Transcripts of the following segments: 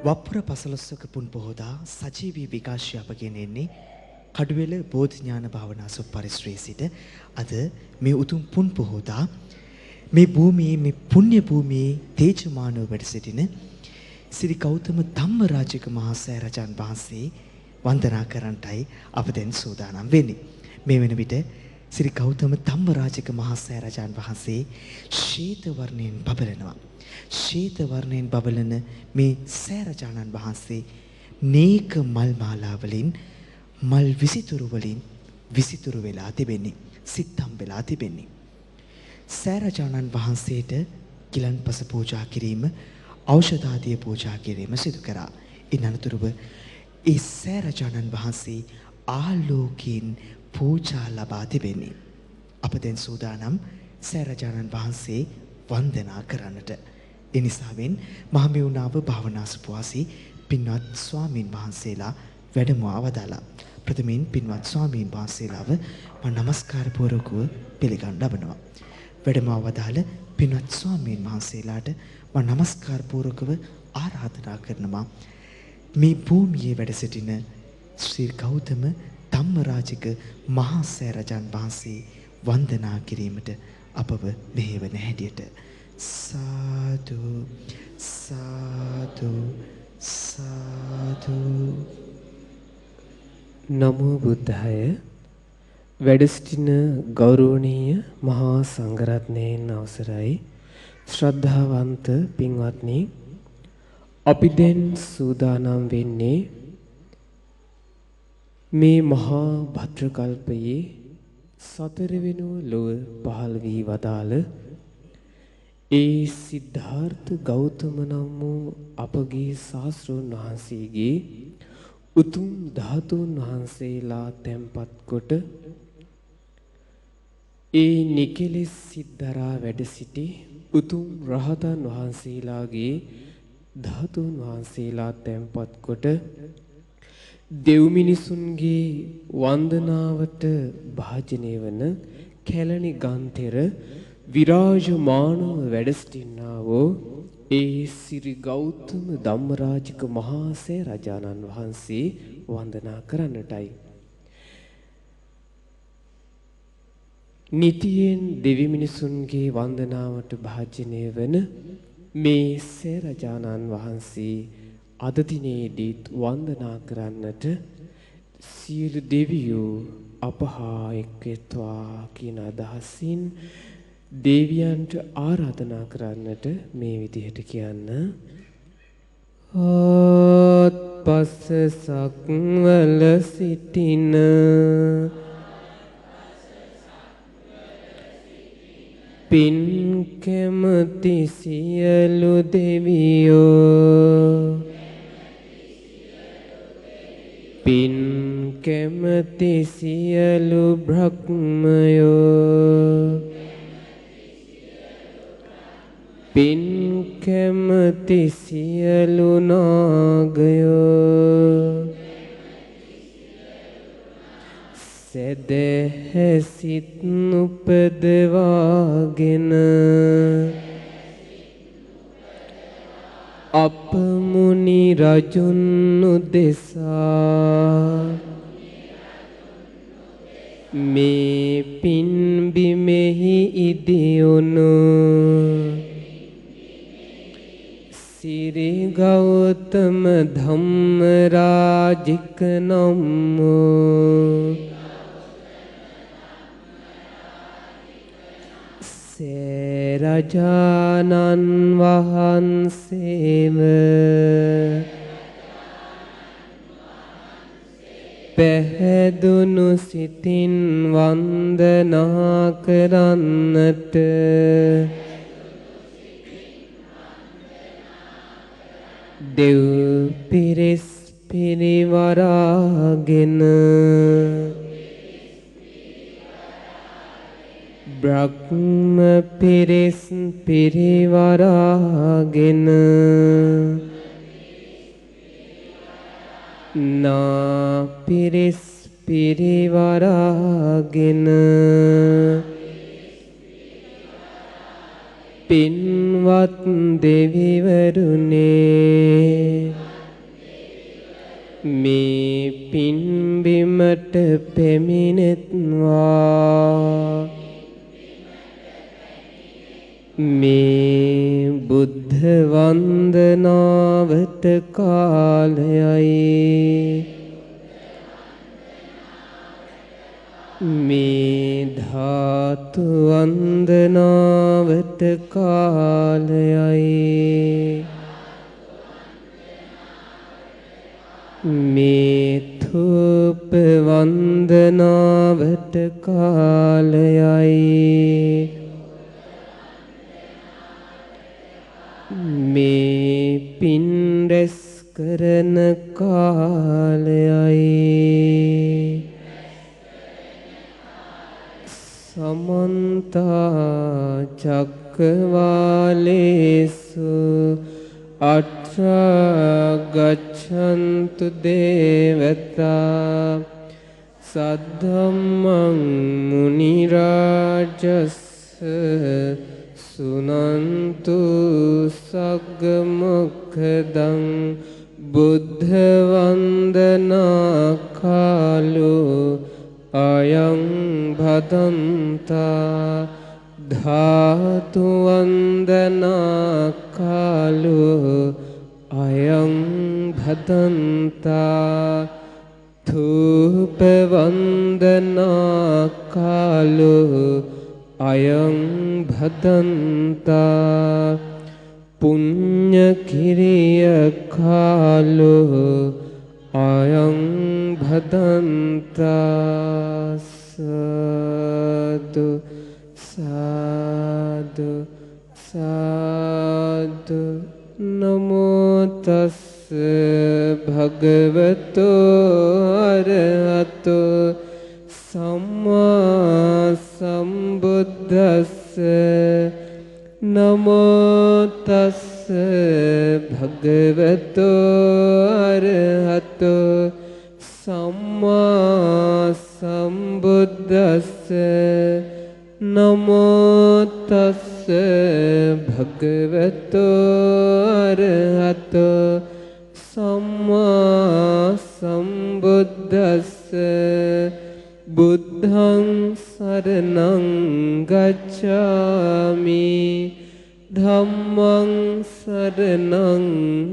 වප්පුර පසළොස්වක පුන් පොහොදා සජීවී විකාශය අපගෙන එන්නේ කඩුවෙල බෝධි ඥාන භාවනා සුපරිශ්‍රයේ සිට අද මේ උතුම් පුන් පොහොදා මේ භූමියේ මේ පුණ්‍ය භූමියේ තේජමානව වැඩ සිටින ශ්‍රී ගෞතම ධම්මරාජික මහා සෑරජාන් වහන්සේ වන්දනා කරන්නටයි අප දැන් සූදානම් වෙන්නේ. මේ වෙන විට ශ්‍රී ගෞතම ධම්මරාජික මහා සෑරජාන් වහන්සේ ශ්වේත වර්ණයෙන් බබලනවා. ශ්වේත වර්ණයෙන් බබලන මේ සෑරජානන් වහන්සේ නේක මල් මාලා වලින් මල් විසිතුරු වලින් විසිතුරු වෙලා තිබෙන්නේ, සිත්තම් වෙලා තිබෙන්නේ. සෑරජානන් වහන්සේට කිලන්පස පූජා කිරීම, ඖෂධාදිය පූජා කිරීම සිදු කරා. ඉන් අනතුරුව ඒ සෑරජානන් වහන්සේ ආලෝකයෙන් පූජා ලබා තිබෙන්නේ. අප දැන් සූදානම් සෑරජානන් වහන්සේ වන්දනා කරන්නට. ඒ නිසාවෙන් මහමෙවුනාව භාවනා සුපවාසී පින්වත් ස්වාමීන් වහන්සේලා වැඩමවා වදාලා. ප්‍රථමයෙන් පින්වත් ස්වාමීන් වහන්සේලාව මම নমස්කාර පූර්වකව පිළිගන්න ලබනවා. වැඩමවා වදාළ පින්වත් ස්වාමීන් වහන්සේලාට මම নমස්කාර පූර්වකව ආරාධනා කරනවා මේ භූමියේ වැඩ සිටින ශ්‍රී ගෞතම ධම්මරාජික මහා සෑරජාන් වහන්සේ වන්දනා කිරීමට අපව මෙහෙවන හැටියට. සාදු සාදු සාදු. නමෝ බුද්ධාය. වැඩ සිටින ගෞරවනීය මහා සංඝරත්නයන් අවසරයි. ශ්‍රද්ධාවන්ත පින්වත්නි, අපි දැන් සූදානම් වෙන්නේ මේ මහා භද්‍රකල්පයේ සතරවෙනි ලොව පහළ වී වදාළ ඒ සිද්ධාර්ථ ගෞතම නම් වූ අපගේ ශාස්ත්‍රඥ වහන්සේගේ උතුම් ධාතුන් වහන්සේලා තැන්පත් කොට ඒ නිකලෙස් සිද්ධරා වැඩ සිටි උතුම් රහතන් වහන්සේලාගේ ධාතුන් වහන්සේලා තැන්පත් කොට දෙව් මිනිසුන්ගේ වන්දනාවට භාජනය වන කැලණි ගන්තර විරාජමානව වැඩ සිටිනා වූ ඒ ශ්‍රී ගෞතම ධම්මරාජික මහා සෑරජානන් වහන්සේ වන්දනා කරන්නටයි. නිතියෙන් දෙවි මිනිසුන්ගේ වන්දනාවට භාජනය වන මේ සෑරජානන් වහන්සේ අද දිනේදීත් වන්දනා කරන්නට සියලු දෙවියෝ අපහා එක්වෙත්වා කියන අදහසින් දෙවියන්ට ආරාධනා කරන්නට මේ විදිහට කියන්න. ආත්පස සක්වල සිටින පින් කැමති සියලු දෙවියෝ, පින් කැමති සියලු බ්‍රහ්මයෝ, පින් කැමති සියලු නාගයෝ, සදහැසිත උපදවාගෙන අප මුනි රජුන් උදෙසා මේ පින් බිමෙහි ඉදියුණු ශ්‍රී ගෞතම ධම්මරාජික නම් සෑරජානන් වහන්සේම පැහැදුණු සිතින් වන්දනා කරන්නට දෙව් පිරිස් පිරිවරාගෙන බ්‍රහ්ම පිරිස් පිරිවරාගෙන නා පිරිස් පිරිවරාගෙන පින්වත් දෙවිවරුනේ බිමට පෙමිණෙත්වා මේ බුද්ධ වන්දනාවට කාලයයි මේ ධාතු වන්දනාවට කාලයයි මේ ධූප වන්දනාවට කාලයයි මේ පින්රැස් කරන කාලයයි සමන්ත චක්කවාලේසු අත්‍රා ගච්ඡන්තු දේවතා සද්ධම්මං මුනි රාජස් සුනන්තු සග්ග මොක්ඛදං බුද්ධ වන්දනා කාලෝ අයං භදන්තා ධාතු වන්දනා කාලෝ අයං භදන්තා ධූප වන්දනා කාලෝ අයං භදන්තා පුඤ්ඤ කිරිය කාලෝ අයං භදන්තා සාදු සාදු සාදු නමෝ තස් භගවතෝ අරහතෝ සම්මා සම්බුද්දස්ස නමෝ තස් භගවතෝ අරහතෝ සම්මා සම්බුද්දස්ස නමෝ තස් භගවතෝ අරහතෝ සම්මා සම්බුද්දස්ස බුද්ධං සරණං ගච්ඡාමි ධම්මං සරණං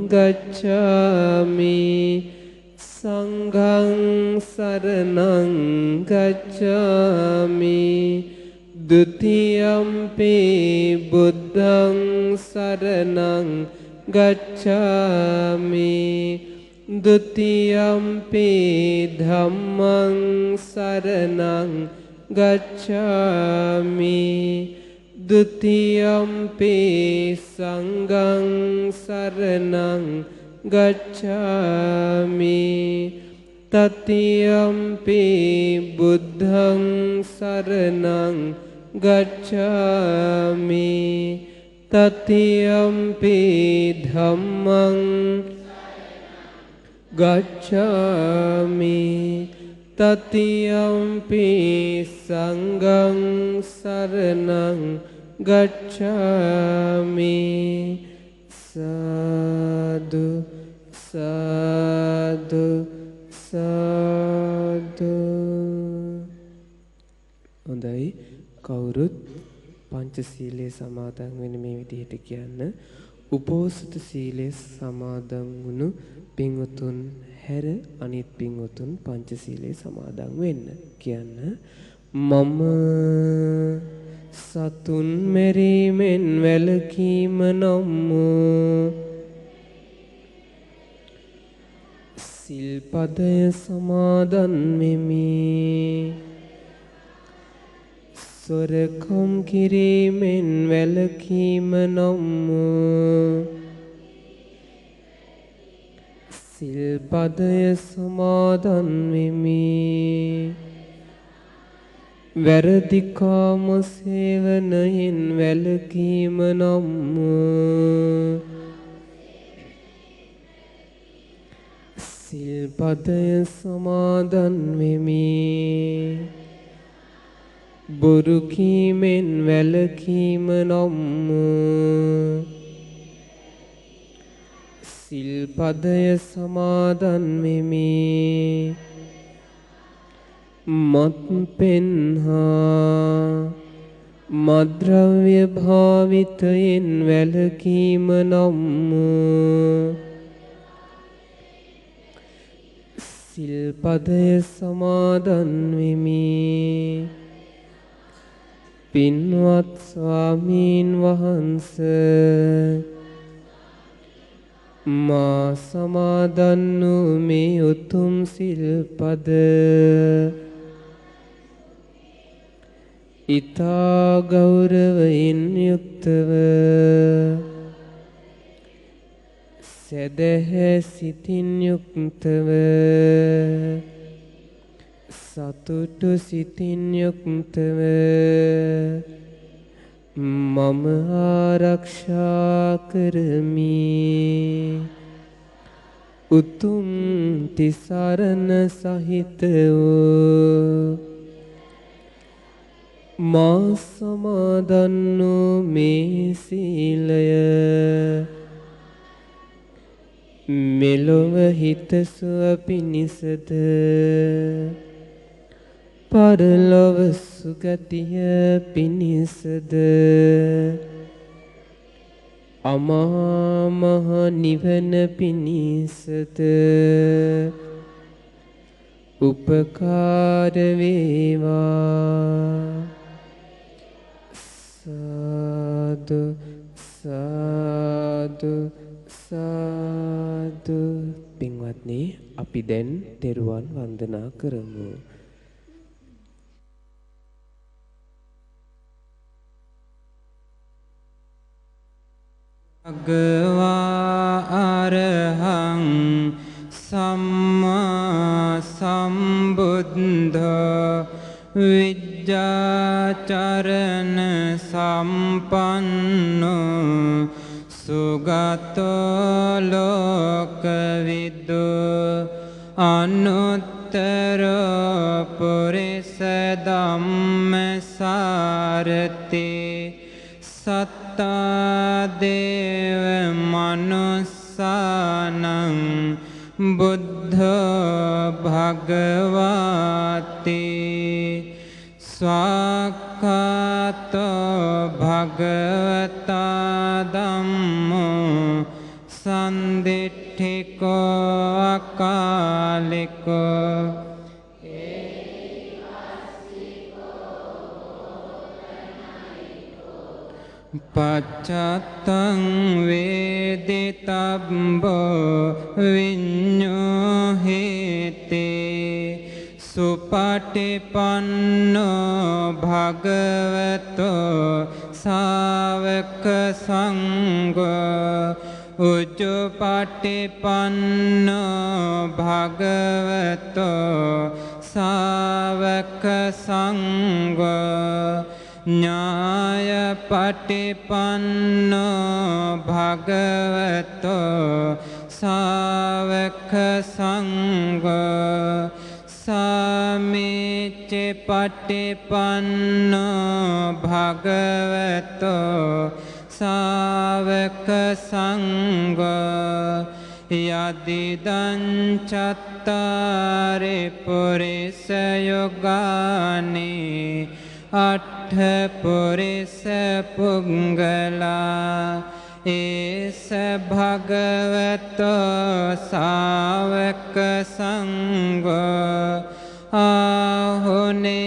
ගච්ඡාමි සංඝං සරණං ගච්ඡාමි ဒ ුතියම්පි බුද්ධං සරණං ගච්ඡාමි ဒ ුතියම්පි ධම්මං සරණං ගච්ඡාමි ဒ ුතියම්පි සංඝං සරණං ගච්ඡාමි තතියම්පි බුද්ධං සරණං ගච්ඡාමි තතියම්පි ධම්මං ගච්ඡාමි තතියම්පි සංඝං සරණං ගච්ඡාමි සාදු සාදු සාදු. හොඳයි, කවුරුත් පංචශීලයේ සමාදන් වෙන මේ විදිහට කියන්න. උපෝසත සීලයේ සමාදන් වුණු පින්වතුන් හැර අනිත් පින්වතුන් පංචශීලයේ සමාදන් වෙන්න කියන්න. මම සතුන් මෙරීමෙන් වැළකීම නම් සිල්පදය සමාදන් වෙමි. සොරකම් කිරීමෙන් වැළකීම නම් සිල්පදය සමාදන් වෙමි. වැරදි කාම සේවනයෙන් වැළකීම නම් සිල්පදය සමාදන් වෙමි. බොරු කීමෙන් වැළකීම නම් සිල්පදය සමාදන් වෙමි. මත් පෙන්හා මද්‍රව්‍ය භාවිතයෙන් වැළකීම නම් සිල්පදය සමාදන් වෙමි. පින්වත් ස්වාමීන් වහන්සේ මා සමාදන් වූ මේ උතුම් සිල්පද ඊතා ගෞරවයෙන් යුක්තව සදහැ සිතින් යුක්තව සතුටු සිතින් යුක්තව මම ආරක්ෂා කරමි. උතුම් තිසරණ සහිත වූ මා සමාදන් වූ මේ සීලය මෙලොව හිතසුව පිණිසද පරලොව සුගතිය පිණිසද අමා මහ නිවන පිණිසද උපකාර වේවා. සාදු සාදු සාදු. පින්වත්නි, අපි දැන් තෙරුවන් වන්දනා කරමු. භගවා අරහං සම්මා සම්බුද්ධ විජ්ජාචරණ සම්පන්නෝ සුගතෝ ලෝකවිදු අනුත්තර පුරිස ධම්මසාරති සත්තා දේව මනුස්සානං බුද්ධ භගවාති ස්වාක්ඛාතෝ භගවතා ධම්මෝ සන්දිට්ඨිකෝ අකාලිකෝ පච්චත්තං වේදිතබ්බෝ විඤ්ඤෝ හේතේ සුපටිපන්නෝ භගවතෝ සාවක සංඝෝ උජ්ජපටිපන්නෝ භගවතෝ සාවක සංඝෝ ඥායපටිපන්නෝ භගවතෝ සාවක සංඝෝ සාමිච්චපටිපන්නෝ භගවතෝ සාවක සංඝෝ යදිදං චත්තාරි පුරිස යෝගානි අට්ඨ පුරිස පුංගලා ඒස භගවතෝ සාවක සංඝෝ ආහුනේයෝ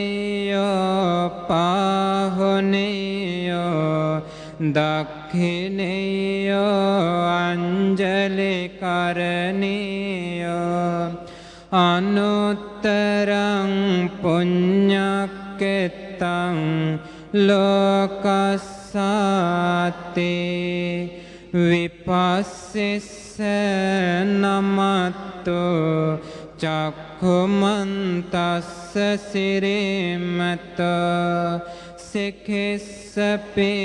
පාහුනේයෝ දක්ඛිනේයෝ අංජලි කරණීයෝ අනුත්තරං පුඤ්ඤක්කෙත්තං ලෝකස්සාතේ විපස්සිස්ස නමත්තෝ චක්ඛුමන්තස්ස සිරිමතෝ සික්ඛිස්සපේ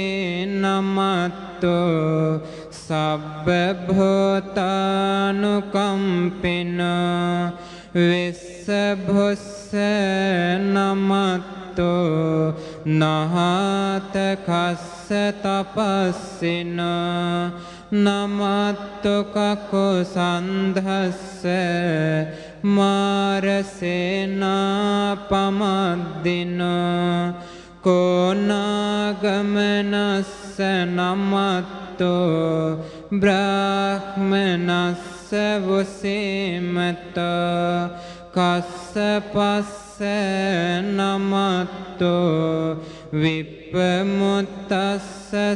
නමත්තෝ සබ්බ භූතානුකම්පිනෝ විස්සභුස්ස නමත්තෝ නහත කස්ස තපස්සිනෝ නමත්තකකු සන්ධස්ස මාරසේනා පමද්දිනෝ කෝනාගමනස්ස නමත්තෝ බ්‍රාහ්මනස්ස වසේමතෝ කස්සපස්ස නමත්තෝ විප්පමුත්තස්ස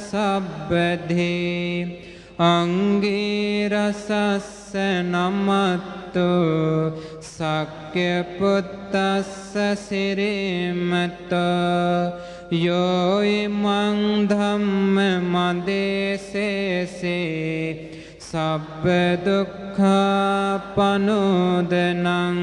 සබ්බධේ අංගීරසස්ස නමත්තෝ සක්්‍යපුත්තස්ස සිරිමතෝ යෝයිමං ධම්ම මදේසේසේ සබ්බ දුක්ඛා පනෝදනං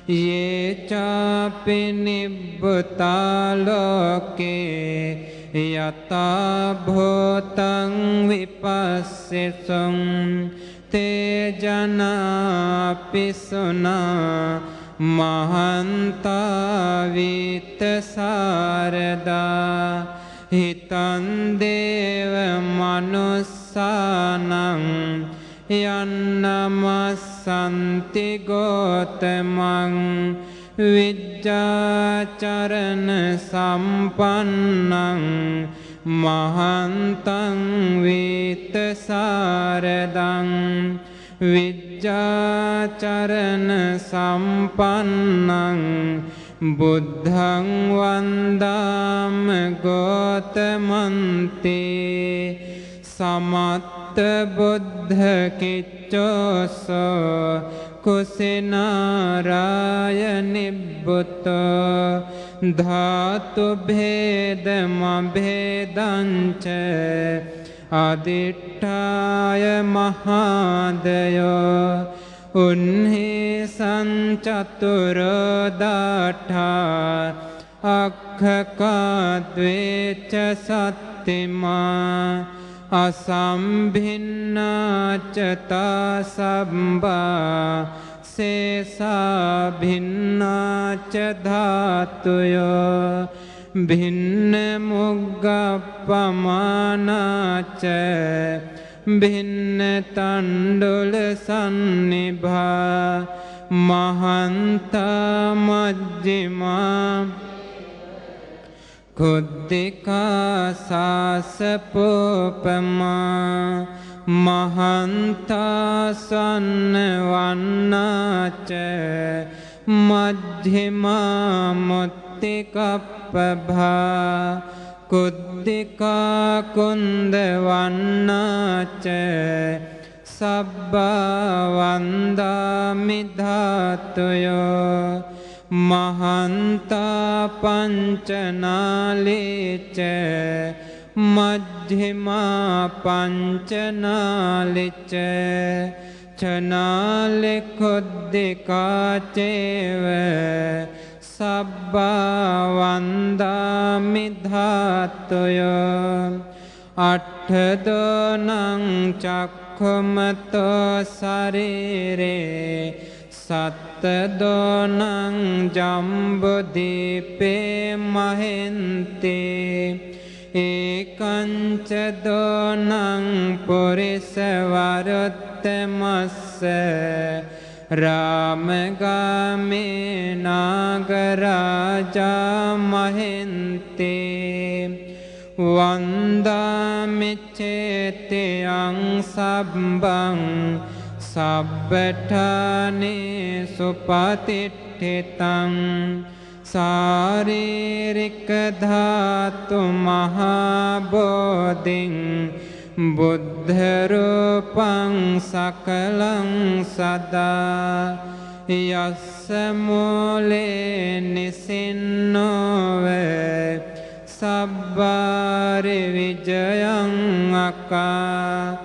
යේ චාපි නිබ්බුතා ලෝකේ යතා භූතං විපස්සෙසුං තේ ජනාපි සුනා මහන්තා විත්ත සාරදා හිතං දේව මනුස්සානං යන්නමස්සන්ති ගෝතමං විජ්ජාචරණ සම්පන්නං මහන්තං විත්ත සාරදං විජ්ජාචරණ සම්පන්නං බුද්ධං වන්දාම ගෝතමන්ති සමත්ත බුද්ධ කිච්චෝසෝ කුසිනාරාය නිබ්බුතෝ ධාතු භේදමභේදංච අදිට්ඨාය මහාදයෝ උන්හි සංචතුරදාඨා අක්ඛකාද්වේච සත්තිමා අසම්භින්නාචතා සම්බා සේසා භින්නාච ධාතුයෝ භින්න මුග්ගප්පමානාච භින්න තණ්ඩුල සන්නිභා මහන්තා මජ්ජිමා කුද්ධිකා සාසපෝපමා මහන්තා සන්නවන්නාච මජ්ජිමා මුත්තිකප්පභා කුද්ධිකා කුන්දවන්නාච සබ්බා වන්දාමි ධාතුයෝ මහන්තා පංචනාලිච මජ්ජිමා පංචනාලිච චනාලි කුද්ධිකාචේව සබ්බා වන්දාමි ධාතුයෝ අට්ඨදෝනං චක්ඛුමතෝ ශරීරේ සත්තදෝනං ජම්බුදීපේ මහෙන්තේ ඒකංච දෝනං පුරිස වරුත්තමස්ස රාමගාමේ නාගරාජා මහෙන්තේ වන්දාමි චේතයං සබ්බං සබ්බඨානේ සුපතිට්ඨිතං සාරීරික ධාතු මහා බෝධින් බුද්ධ රූපං සකලං සදා යස්ස මූලේ නිසින්නෝ වේ සබ්බාරි විජයං අකා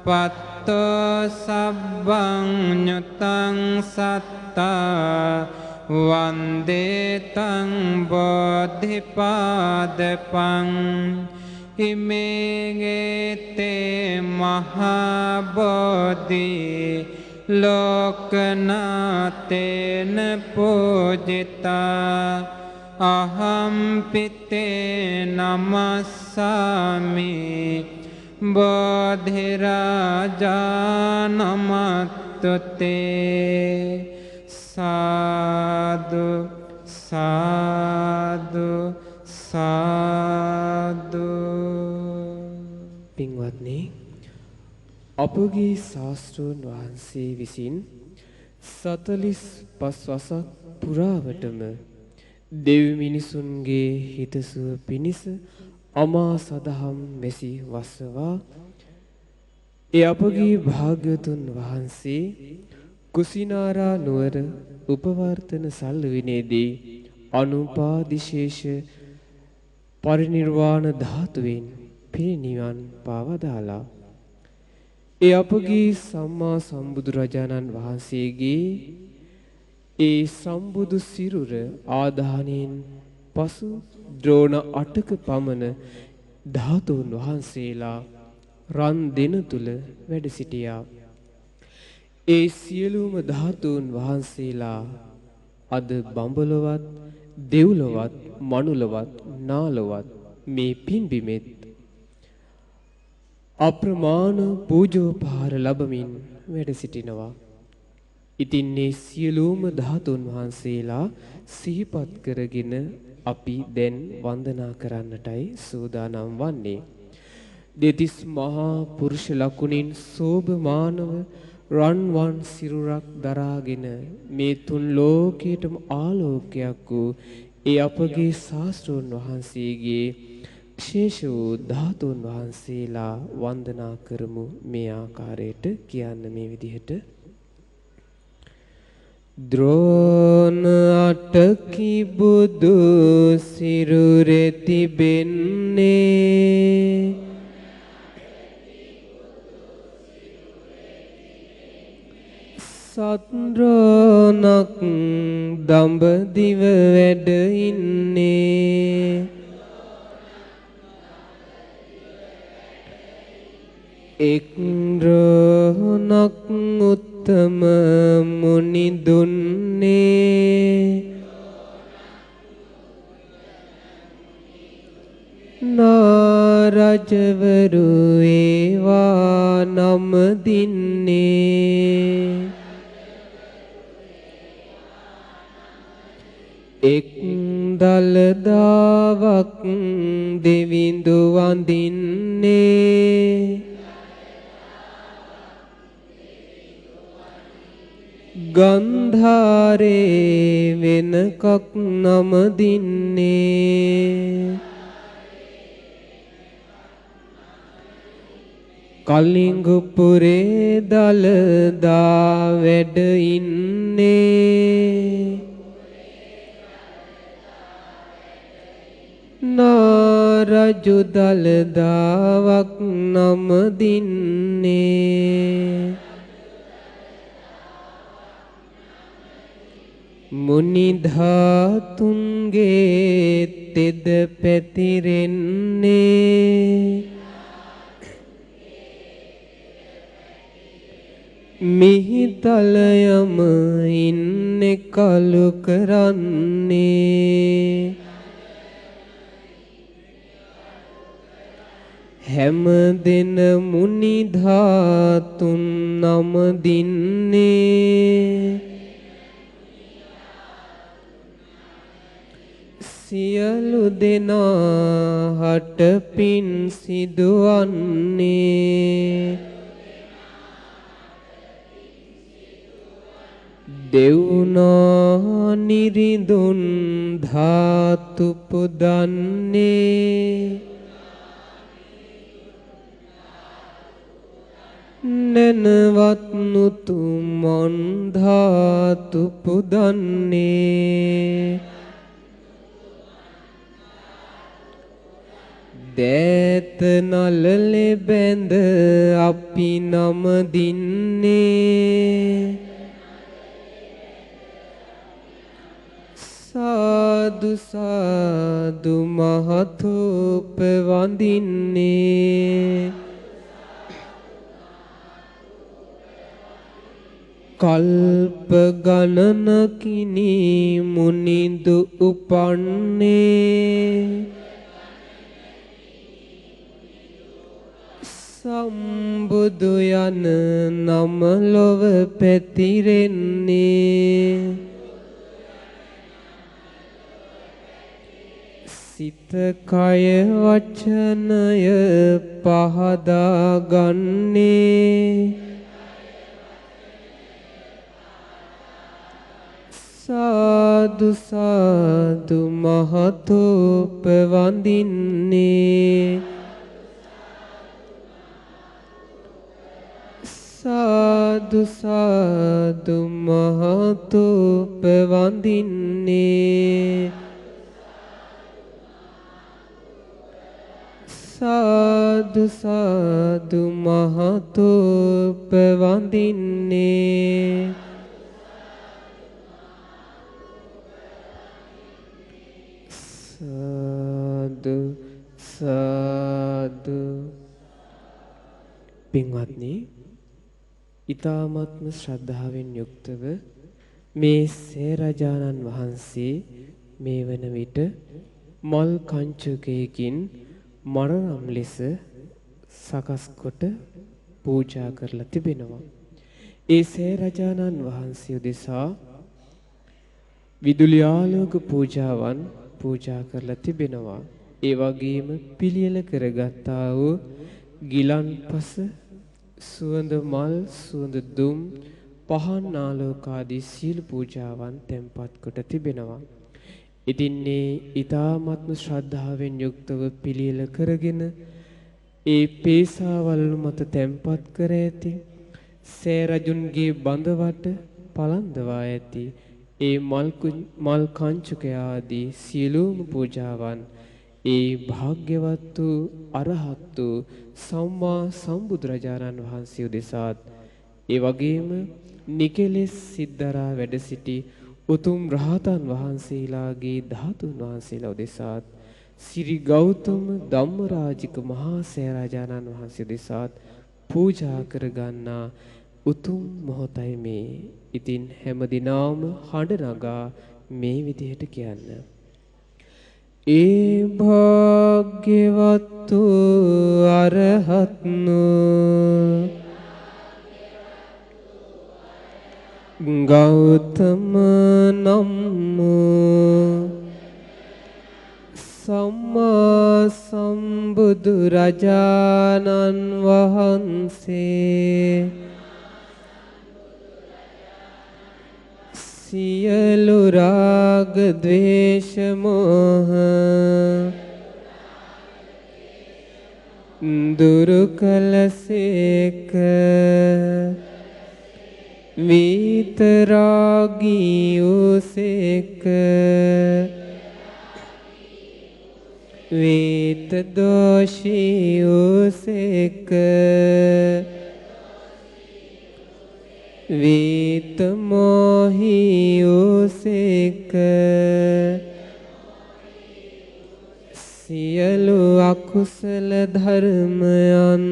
පත්තෝ සබ්බං ඤුතං සත්තා වන්දේතං බෝධිපාදපං ඉමේගේතේ මහා බෝධි ලෝකනාතේන පූජිතා අහම්පිතේ නමස්සාමි බෝධිරාජානමත්තුතේ සාදු සාදු සාදු. පින්වත්නි, අපගේ ශාස්ත්‍රූන් වහන්සේ විසින් 45 වසක් පුරාවටම දෙව් මිනිසුන්ගේ හිතසුව පිණිස අමා සදහම් මෙසි වස්සවා ඒ අපගේ භාග්‍යවතුන් වහන්සේ කුසිනාරා නුවර උපවර්තන සල්විනේදී අනුපාදිශේෂ පරිනිර්වාණ ධාතුවෙන් පිරිනිවන් පාවදාලා. ඒ අපගේ සම්මා සම්බුදුරජාණන් වහන්සේගේ ඒ සම්බුදු සිරුර ආදාහණයෙන් පසු ද්‍රෝණ 8ක පමණ ධාතුන් වහන්සේලා රන් දෙන තුල වැඩ සිටියා. ඒ සියලුම ධාතුන් වහන්සේලා අද බඹලොවත් දෙව්ලොවත් මනුලොවත් නාලොවත් මේ පින්බිමෙත් අප්‍රමාණ පූජෝපහාර ලැබමින් වැඩ සිටිනවා. ඉතින් මේ සියලුම ධාතුන් වහන්සේලා සිහිපත් කරගෙන අපි දැන් වන්දනා කරන්නටයි සූදානම් වන්නේ. දෙතිස් මහා පුරුෂ ලකුණින් සෝභමානව රන්වන් සිරුරක් දරාගෙන මේ තුන් ලෝකයටම ආලෝකයක් වූ ඒ අපගේ ශාස්ත්‍රෝන් වහන්සේගේ ශේෂ වූ ධාතුන් වහන්සේලා වන්දනා කරමු. මේ ආකාරයට කියන්න මේ විදිහට. ද්‍රෝණ 8කි බුදු සිරුරේ තිබෙන්නේ සත්ද්‍රෝණක් දඹදිව වැඩ ඉන්නේ එක් ද්‍රෝණක් උත්තම මුනි දුන්නේ නාරජවරු ඒවා නම දින්නේ එක් දලදාවක් දෙවිඳු වඳින්නේ ගන්ධාරේ වෙනකක් නම දින්නේ කලිංගුපුරේ දලදා වැඩ ඉන්නේ නාරජු දලදාවක් නම දින්නේ මුනි ධාතුන්ගේ තෙද පැතිරෙන්නේ මිහිතලයම ඉන්නේ කලු කරන්නේ හැම දින මුනි ධාතුන් නම දින්නේ සියලු දෙනා හට පින් සිදුවන්නේ දෙව්නා නිරිඳුන් ධාතු පුදන්නේ නනවත් නුතුමන් ධාතු පුදන්නේ දෑත නලලෙ බැඳ අපි නම දින්නේ සාදු සාදු මහතෝප වඳින්නේ කල්ප ගණනකිනි මුනිඳු උපන්නේ සම්බුදු යන නම ලොව පැතිරෙන්නේ සිත කය වචනය පහදා ගන්නේ සාදු සාදු මහතෝප වඳින්නේ සාදු සාදු මහතෝප වඳින්නේ සාදු සාදු මහතෝප වඳින්නේ සාදු සාදු පින්වත්නි ඊ타ත්ම ශ්‍රද්ධාවෙන් යුක්තව මේ සේරජානන් වහන්සේ මේ වන විට මල් කංචුකයකින් මරණම් ලෙස සකස් කොට පූජා කරලා තිබෙනවා. ඒ සේරජානන් වහන්සේ උදෙසා විදුලි ආලෝක පූජාවන් පූජා කරලා තිබෙනවා. ඒ වගේම පිළියෙල කරගත්තා වූ ගිලන්පස සුවඳ මල් සුවඳ දුම් පහන් ආලෝක ආදී සීල පූජාවන් තැන්පත් කොට තිබෙනවා. ඉතින් මේ ඊ타ත්ම ශ්‍රද්ධාවෙන් යුක්තව පිළියෙල කරගෙන ඒ පේසාවල් මත තැන්පත් කර ඇති සේරජුන්ගේ බඳවට පලන්දවා ඇති ඒ මල් කංචුක ආදී සියලුම පූජාවන් ඒ භාග්‍යවත් වූ අරහත් වූ සම්මා සම්බුදුරජාණන් වහන්සේ උදෙසාත් ඒ වගේම නිකලෙස් සිද්ධරා වැඩ සිටි උතුම් රහතන් වහන්සේලාගේ ධාතුන් වහන්සේලා උදෙසාත් සිරි ගෞතම ධම්මරාජික මහා සේරජාණන් වහන්සේ උදෙසාත් පූජා කරගන්නා උතුම් මොහොතයි මේ. ඉතින් හැමදිනම හඬ නගා මේ විදිහට කියන්න. ඒ භාග්‍යවත් වූ අරහත්නෝ ගෞතම නම්මෝ සම්මා සම්බුදු රජාණන් වහන්සේ සියලු රාග ද්වේෂ මෝහ දුරු කළසේක විතරාගී වූසේක විත දෝෂී වූසේක විත මොහී වූසේක සියලු අකුසල ධර්මයන්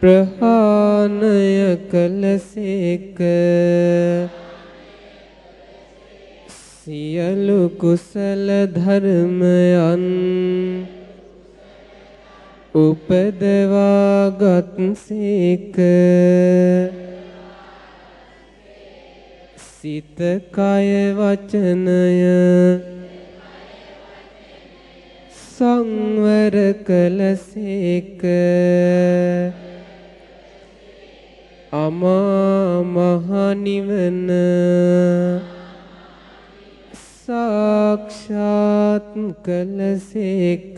ප්‍රහාණය කළසේක සියලු කුසල ධර්මයන් උපදවාගත්සේක සිත කය වචනය සංවර කළසේක අමා මහ නිවන සාක්ෂාත් කළසේක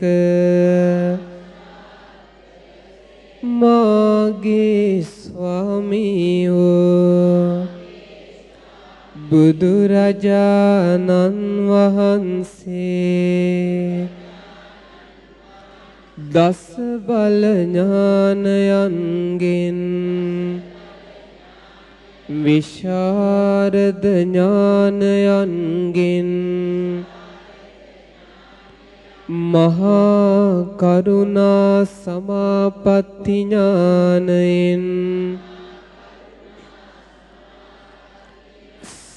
මාගේ ස්වාමියෝ බුදුරජාණන් වහන්සේ දස බල ඥානයන්ගෙන් විශාරද ඥානයන්ගෙන් මහා කරුණා සමාපatti ඥානයෙන්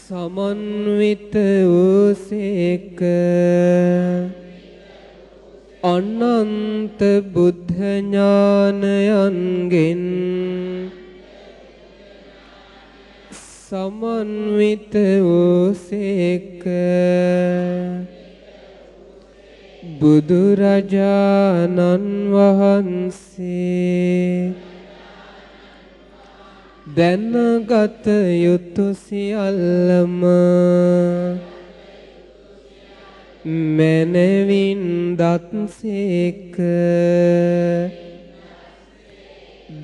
සමන්විත වූසේක අනන්ත බුද්ධ ඥානයන්ගෙන් සමන්විත වූසේක. බුදුරජාණන් වහන්සේ දැනගත යුතු සියල්ලම මනවින් දත්සේක.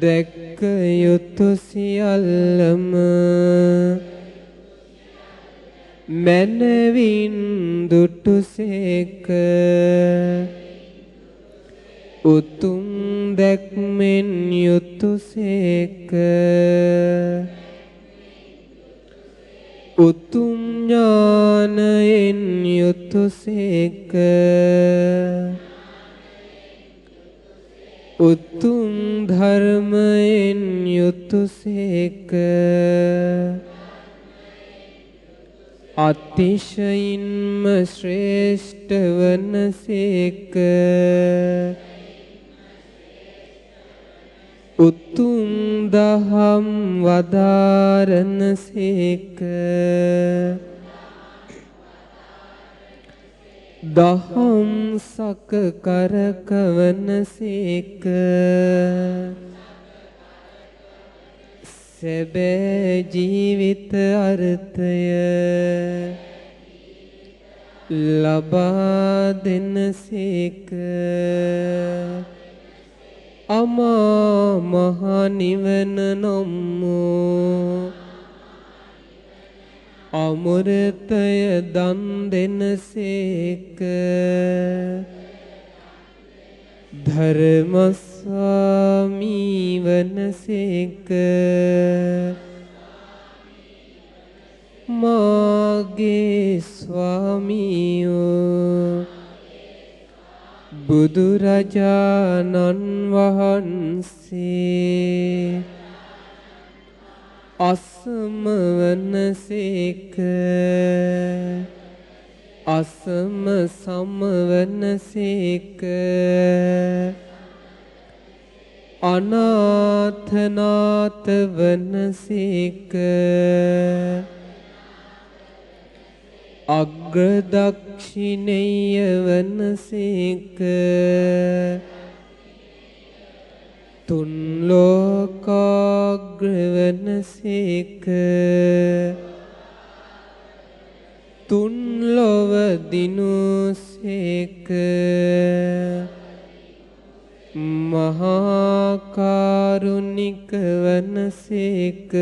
දැක්ක යුතු සියල්ලම මනවින් දුටුසේක. උතුම් දැක්මෙන් යුතුසේක. උතුම් ඥානයෙන් යුතුසේක. උතුම් ධර්මයෙන් යුතුසේක. අතිශයින්ම ශ්‍රේෂ්ඨ වනසේක. උතුම් දහම් වදාරනසේක. දහම් සක කරකවනසේක. සැබෑ ජීවිත අර්ථය ලබා දෙනසේක. අමා මහ නිවන නම් අමෘතය දන් දෙනසේක. ධර්මස්වාමී වනසේක. මාගේ ස්වාමියෝ බුදුරජාණන් වහන්සේ අසම වනසේක. අසම සමවනසේක. අනාථනාත වනසේක. අග්‍රදක්ෂිණේය වනසේක. තුන් ලෝකාග්‍ර වනසේක. තුන් ලොව දිනුසේක. මහා කරුණික වනසේක.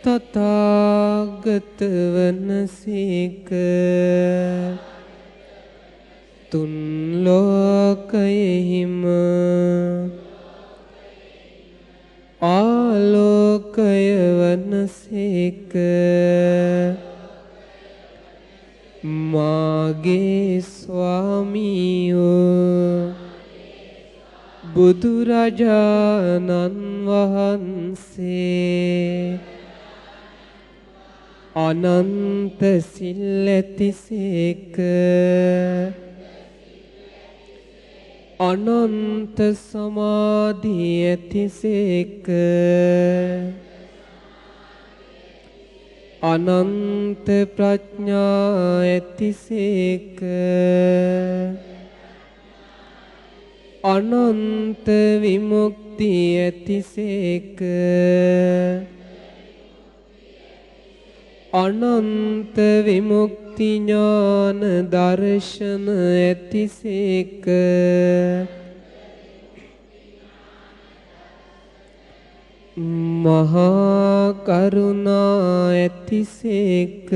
තථාගත වනසේක. තුන් ලෝකයෙහිම ආලෝකය වනසේක. මාගේ ස්වාමියෝ බුදුරජාණන් වහන්සේ අනන්ත සිල් ඇතිසේක. අනන්ත සමාධි ඇතිසේක. අනන්ත ප්‍රඥා ඇතිසේක. අනන්ත විමුක්ති ඇතිසේක. අනන්ත විමුක්ති ඥාන දර්ශන ඇතිසේක. මහා කරුණා ඇතිසේක.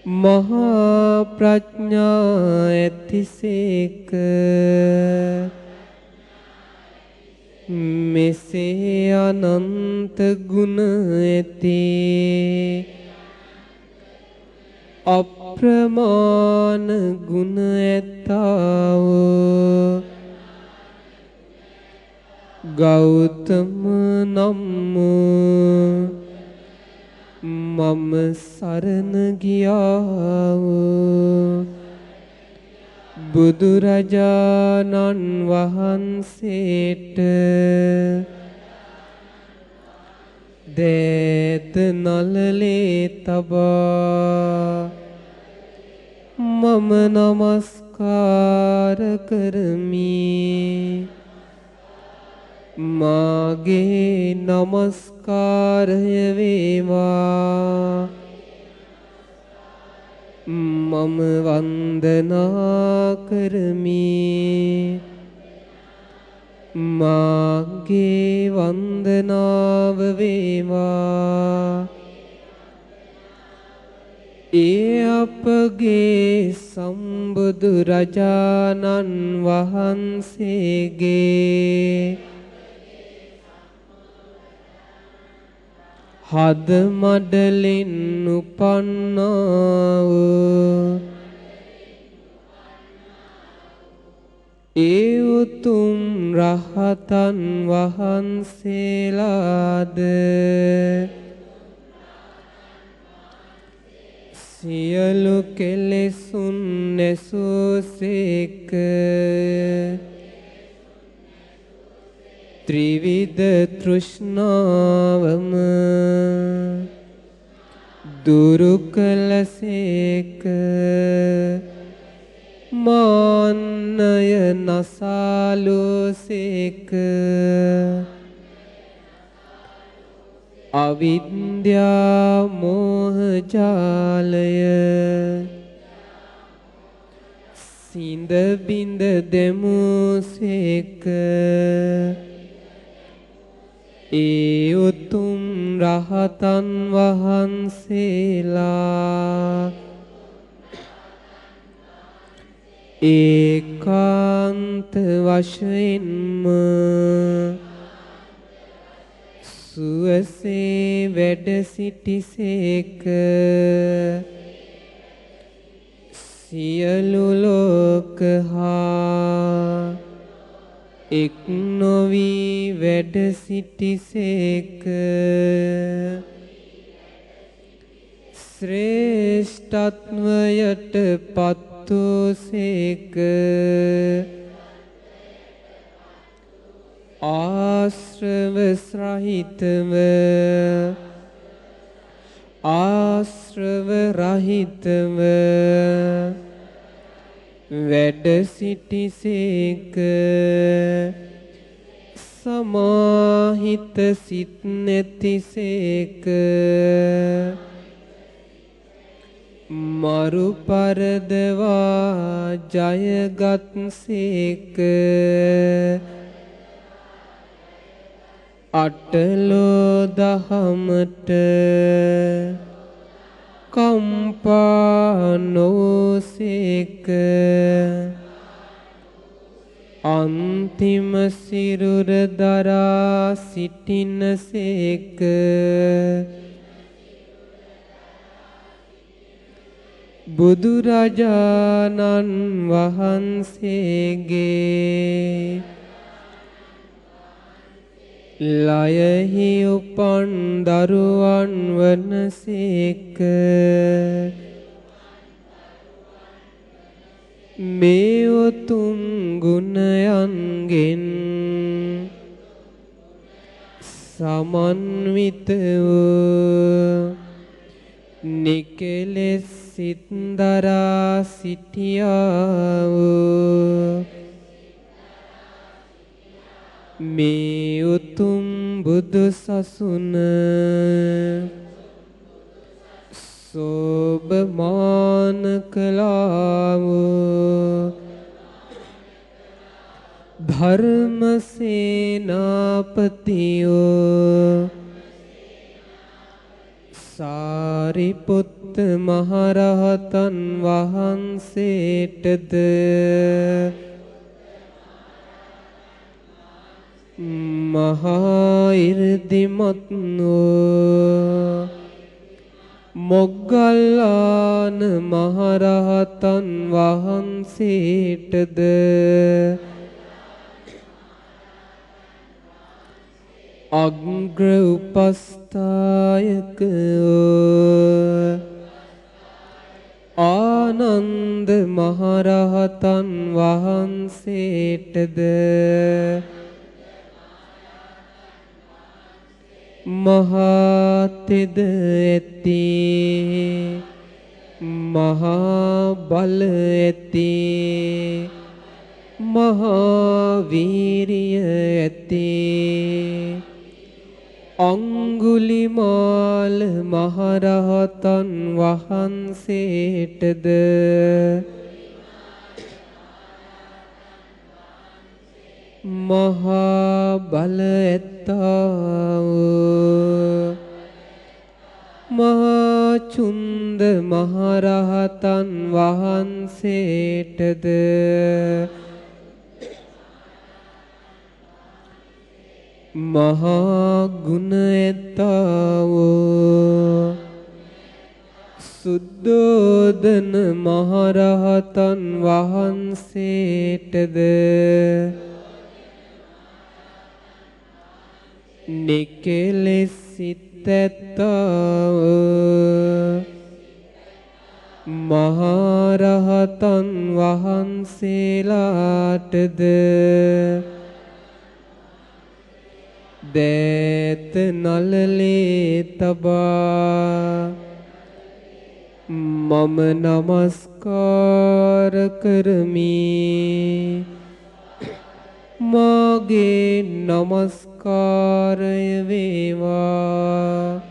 මහා ප්‍රඥා ඇතිසේක. මෙසේ අනන්ත ගුණ ඇති අප්‍රමාණ ගුණ ඇතාවෝ ගෞතම නම් මම සරණ ගියා වූ බුදුරජාණන් වහන්සේට දේත නලලේ තබා මම නමස්කාර කරමි. මාගේ නමස්කාරය වේවා. මම වන්දනා කරමි. මාගේ වන්දනාව වේවා. ඒ අපගේ සම්බුදු රජාණන් වහන්සේගේ හද මඩලින් උපන්නා වූ ඒ උතුම් රහතන් වහන්සේලාද සියලු කෙලෙසුන් නැසූසේක. ත්‍රිවිධ තෘෂ්ණාවම දුරු කළසේක. මාන්නය නසාලෝසේක. අවිද්‍යා මෝහ ජාලය සිඳ බිඳ දෙමුසේක. ඒ උතුම් රහතන් වහන්සේලා ඒකාන්ත වශයෙන්ම සුවසේ වැඩ සිටිසේක. සියලු ලෝක හා එක් නොවී වැඩ සිටිසේක. ශ්‍රේෂ්ඨත්වයට පත්වූසේක. ආශ්‍රව සහිතව ආශ්‍රව රහිතව වැඩ සිටිසේක. සමාහිත සිත් නැතිසේක. මරු පරදවා ජයගත්සේක. අටලෝ දහමට කම්පා නොසේක. අන්තිම සිරුර දරා සිටිනසේක. බුදුරජාණන් වහන්සේගේ ලයෙහි උපන් දරුවන් වනසේක. මේ උතුම් ගුණයන්ගෙන් සමන්විත වූ නිකලෙස් සිත් දරා සිටියා වූ මේ උතුම් බුදු සසුන සෝභමාන කළා වූ ධර්ම සේනාපතියෝ සාරිපුත්ත මහරහතන් වහන්සේටද මහා ඉර්ධිමත් වූ මොග්ගල්ලාන මහරහතන් වහන්සේටද අග්‍ර උපස්ථායක ආනන්ද මහරහතන් වහන්සේටද මහා තෙද ඇති මහා බල ඇති මහා වීරිය ඇති අංගුලිමාල මහරහතන් වහන්සේටද මහා බල ඇත්තා වූ මහා චුන්ද මහරහතන් වහන්සේටද මහා ගුණ ඇත්තා වූ සුද්ධෝදන මහරහතන් වහන්සේටද නිකලෙස් සිත් ඇත්තා වූ මහරහතන් වහන්සේලාටද දෑත නළලේ තබා මම නමස්කාර කරමි මාගේ නමස්කාරය වේවා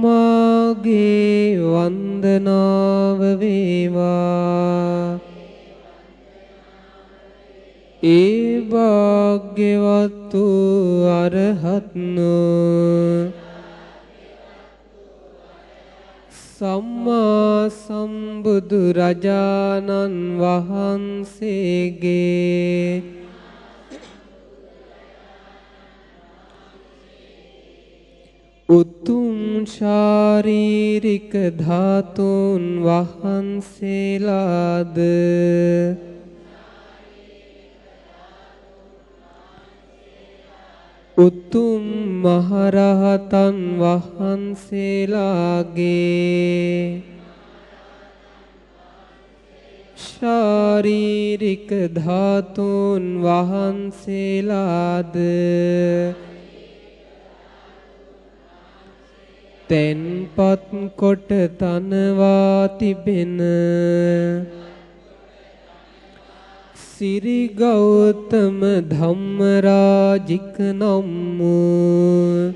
මාගේ වන්දනාව වේවා ඒ භාග්‍යවත් වූ අරහත්නෝ සම්මා සම්බුදු රජාණන් වහන්සේගේ උතුම් ශාරීරික ධාතුන් වහන්සේලාද උතුම් මහරහතන් වහන්සේලාගේ ශාරීරික ධාතුන් වහන්සේලාද තෙන්පත් කොට තනවා තිබෙන සිරි ගෞතම ධම්මරාජික නම් වූ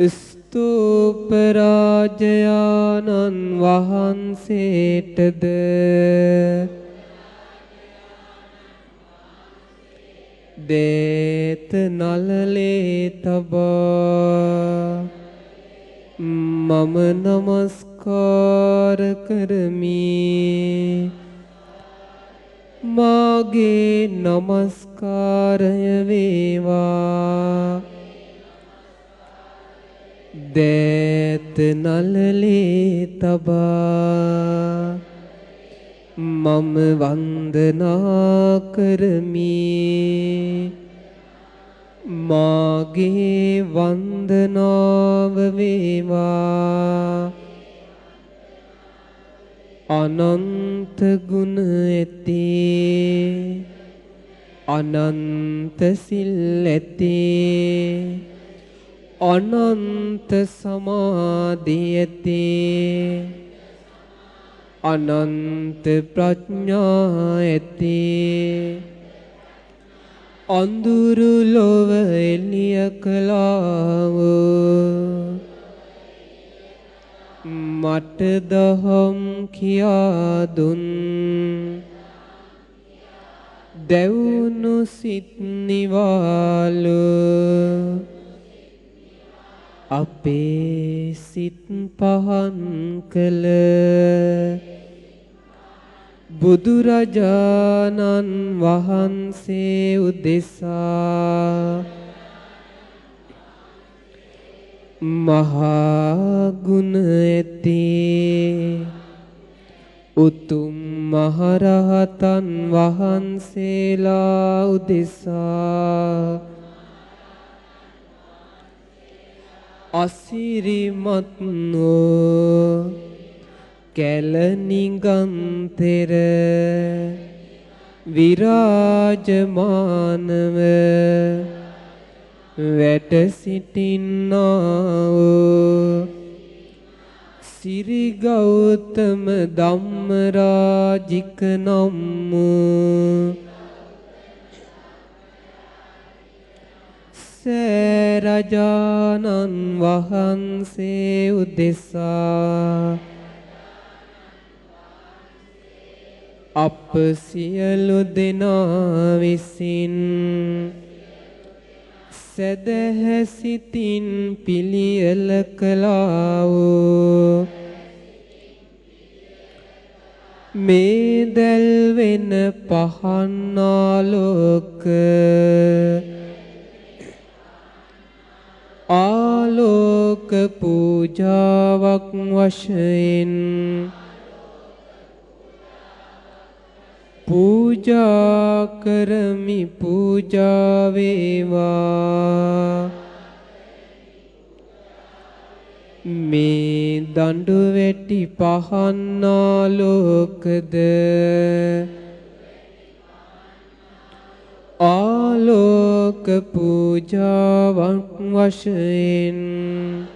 ස්තූප රාජයාණන් වහන්සේටද දේත නළලේ තබා මම නමස්කාර කරමි මාගේ නමස්කාරය වේවා දේත නළලේ තබා මම වන්දනා කරමි මාගේ වන්දනාව වේවා අනන්ත ගුණ ඇති අනන්ත සිල් ඇති අනන්ත සමාධි ඇති අනන්ත ප්‍රඥා ඇති අඳුරු ලොව එළිය කළා වූ මට දහම් කියා දුන් දෙවුණු සිත් නිවාලු අපේ සිත් පහන් කළ බුදුරජාණන් වහන්සේ උදෙසා මහා ගුණ ඇති උතුම් මහරහතන් වහන්සේලා උදෙසා අසිරිමත් වූ කැලණිගන්තෙර විරාජමානව වැට සිටින්නා වූ සිරි ගෞතම ධම්මරාජික නම් වූ සෑරජානන් වහන්සේ උදෙසා අප සියලු දෙනා විසින් සදහැ සිතින් පිළියෙල කළා වූ මේ දැල්වෙන පහන් ආලෝක ආලෝක පූජාවක් වශයෙන් පූජා කරමි පූජා වේවා මේ දඬු වැටි පහන් ආලෝකද ආලෝක පූජාවක් වශයෙන්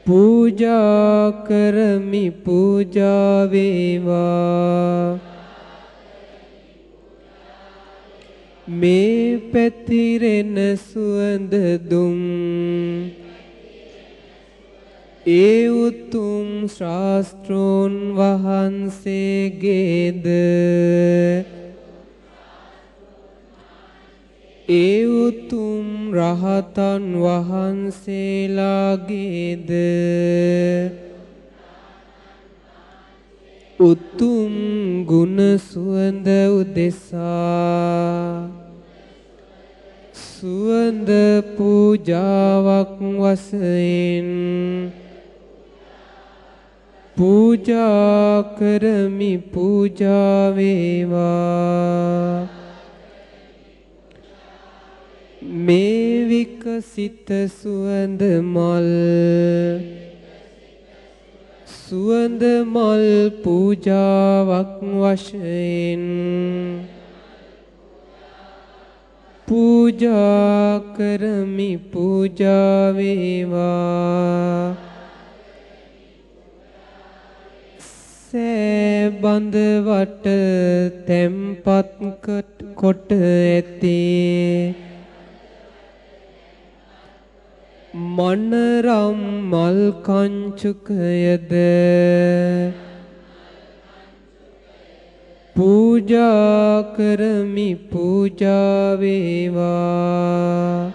පූජා කරමි පූජා වේවා මේ පැතිරෙන සුවඳ දුම් ඒ උතුම් ශාස්ත්‍රෝන් වහන්සේගේද ඒ උතුම් රහතන් වහන්සේලාගේද උතුම් ගුණ සුවඳ උදෙසා සුවඳ පූජාවක් වශයෙන් පූජා කරමි පූජා වේවා මේ විකසිත සුවඳ මල් පූජාවක් වශයෙන් පූජා කරමි පූජා වේවා සෑබඳ වට තැම්පත් කොට ඇති මනරම් මල් කංචුකයද පූජා කරමි පූජා වේවා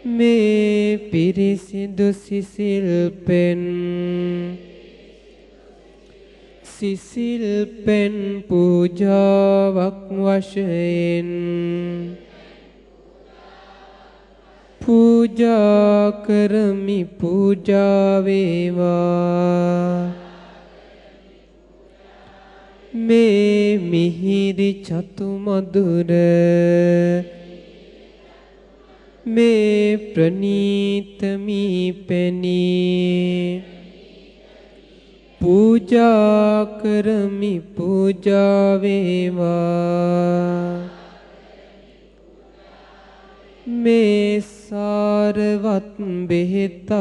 මේ පිරිසිදු සිසිල් පෙන් පූජාවක් වශයෙන් පූජා කරමි පූජා වේවා මේ මිහිරි චතු මధుර මේ ප්‍රණීත මී පැනී පූජා කරමි පූජා වේවා මේ සාරවත් බෙහෙත්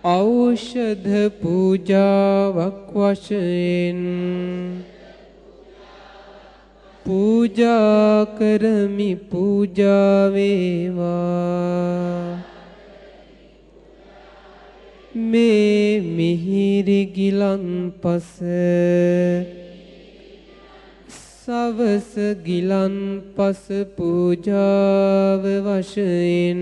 ඖෂධ පූජාවක් වශයෙන් පූජා කරමි පූජා වේවා මේ මිහිරි ගිලන්පස සවස ගිලන්පස පූජාව වශයෙන්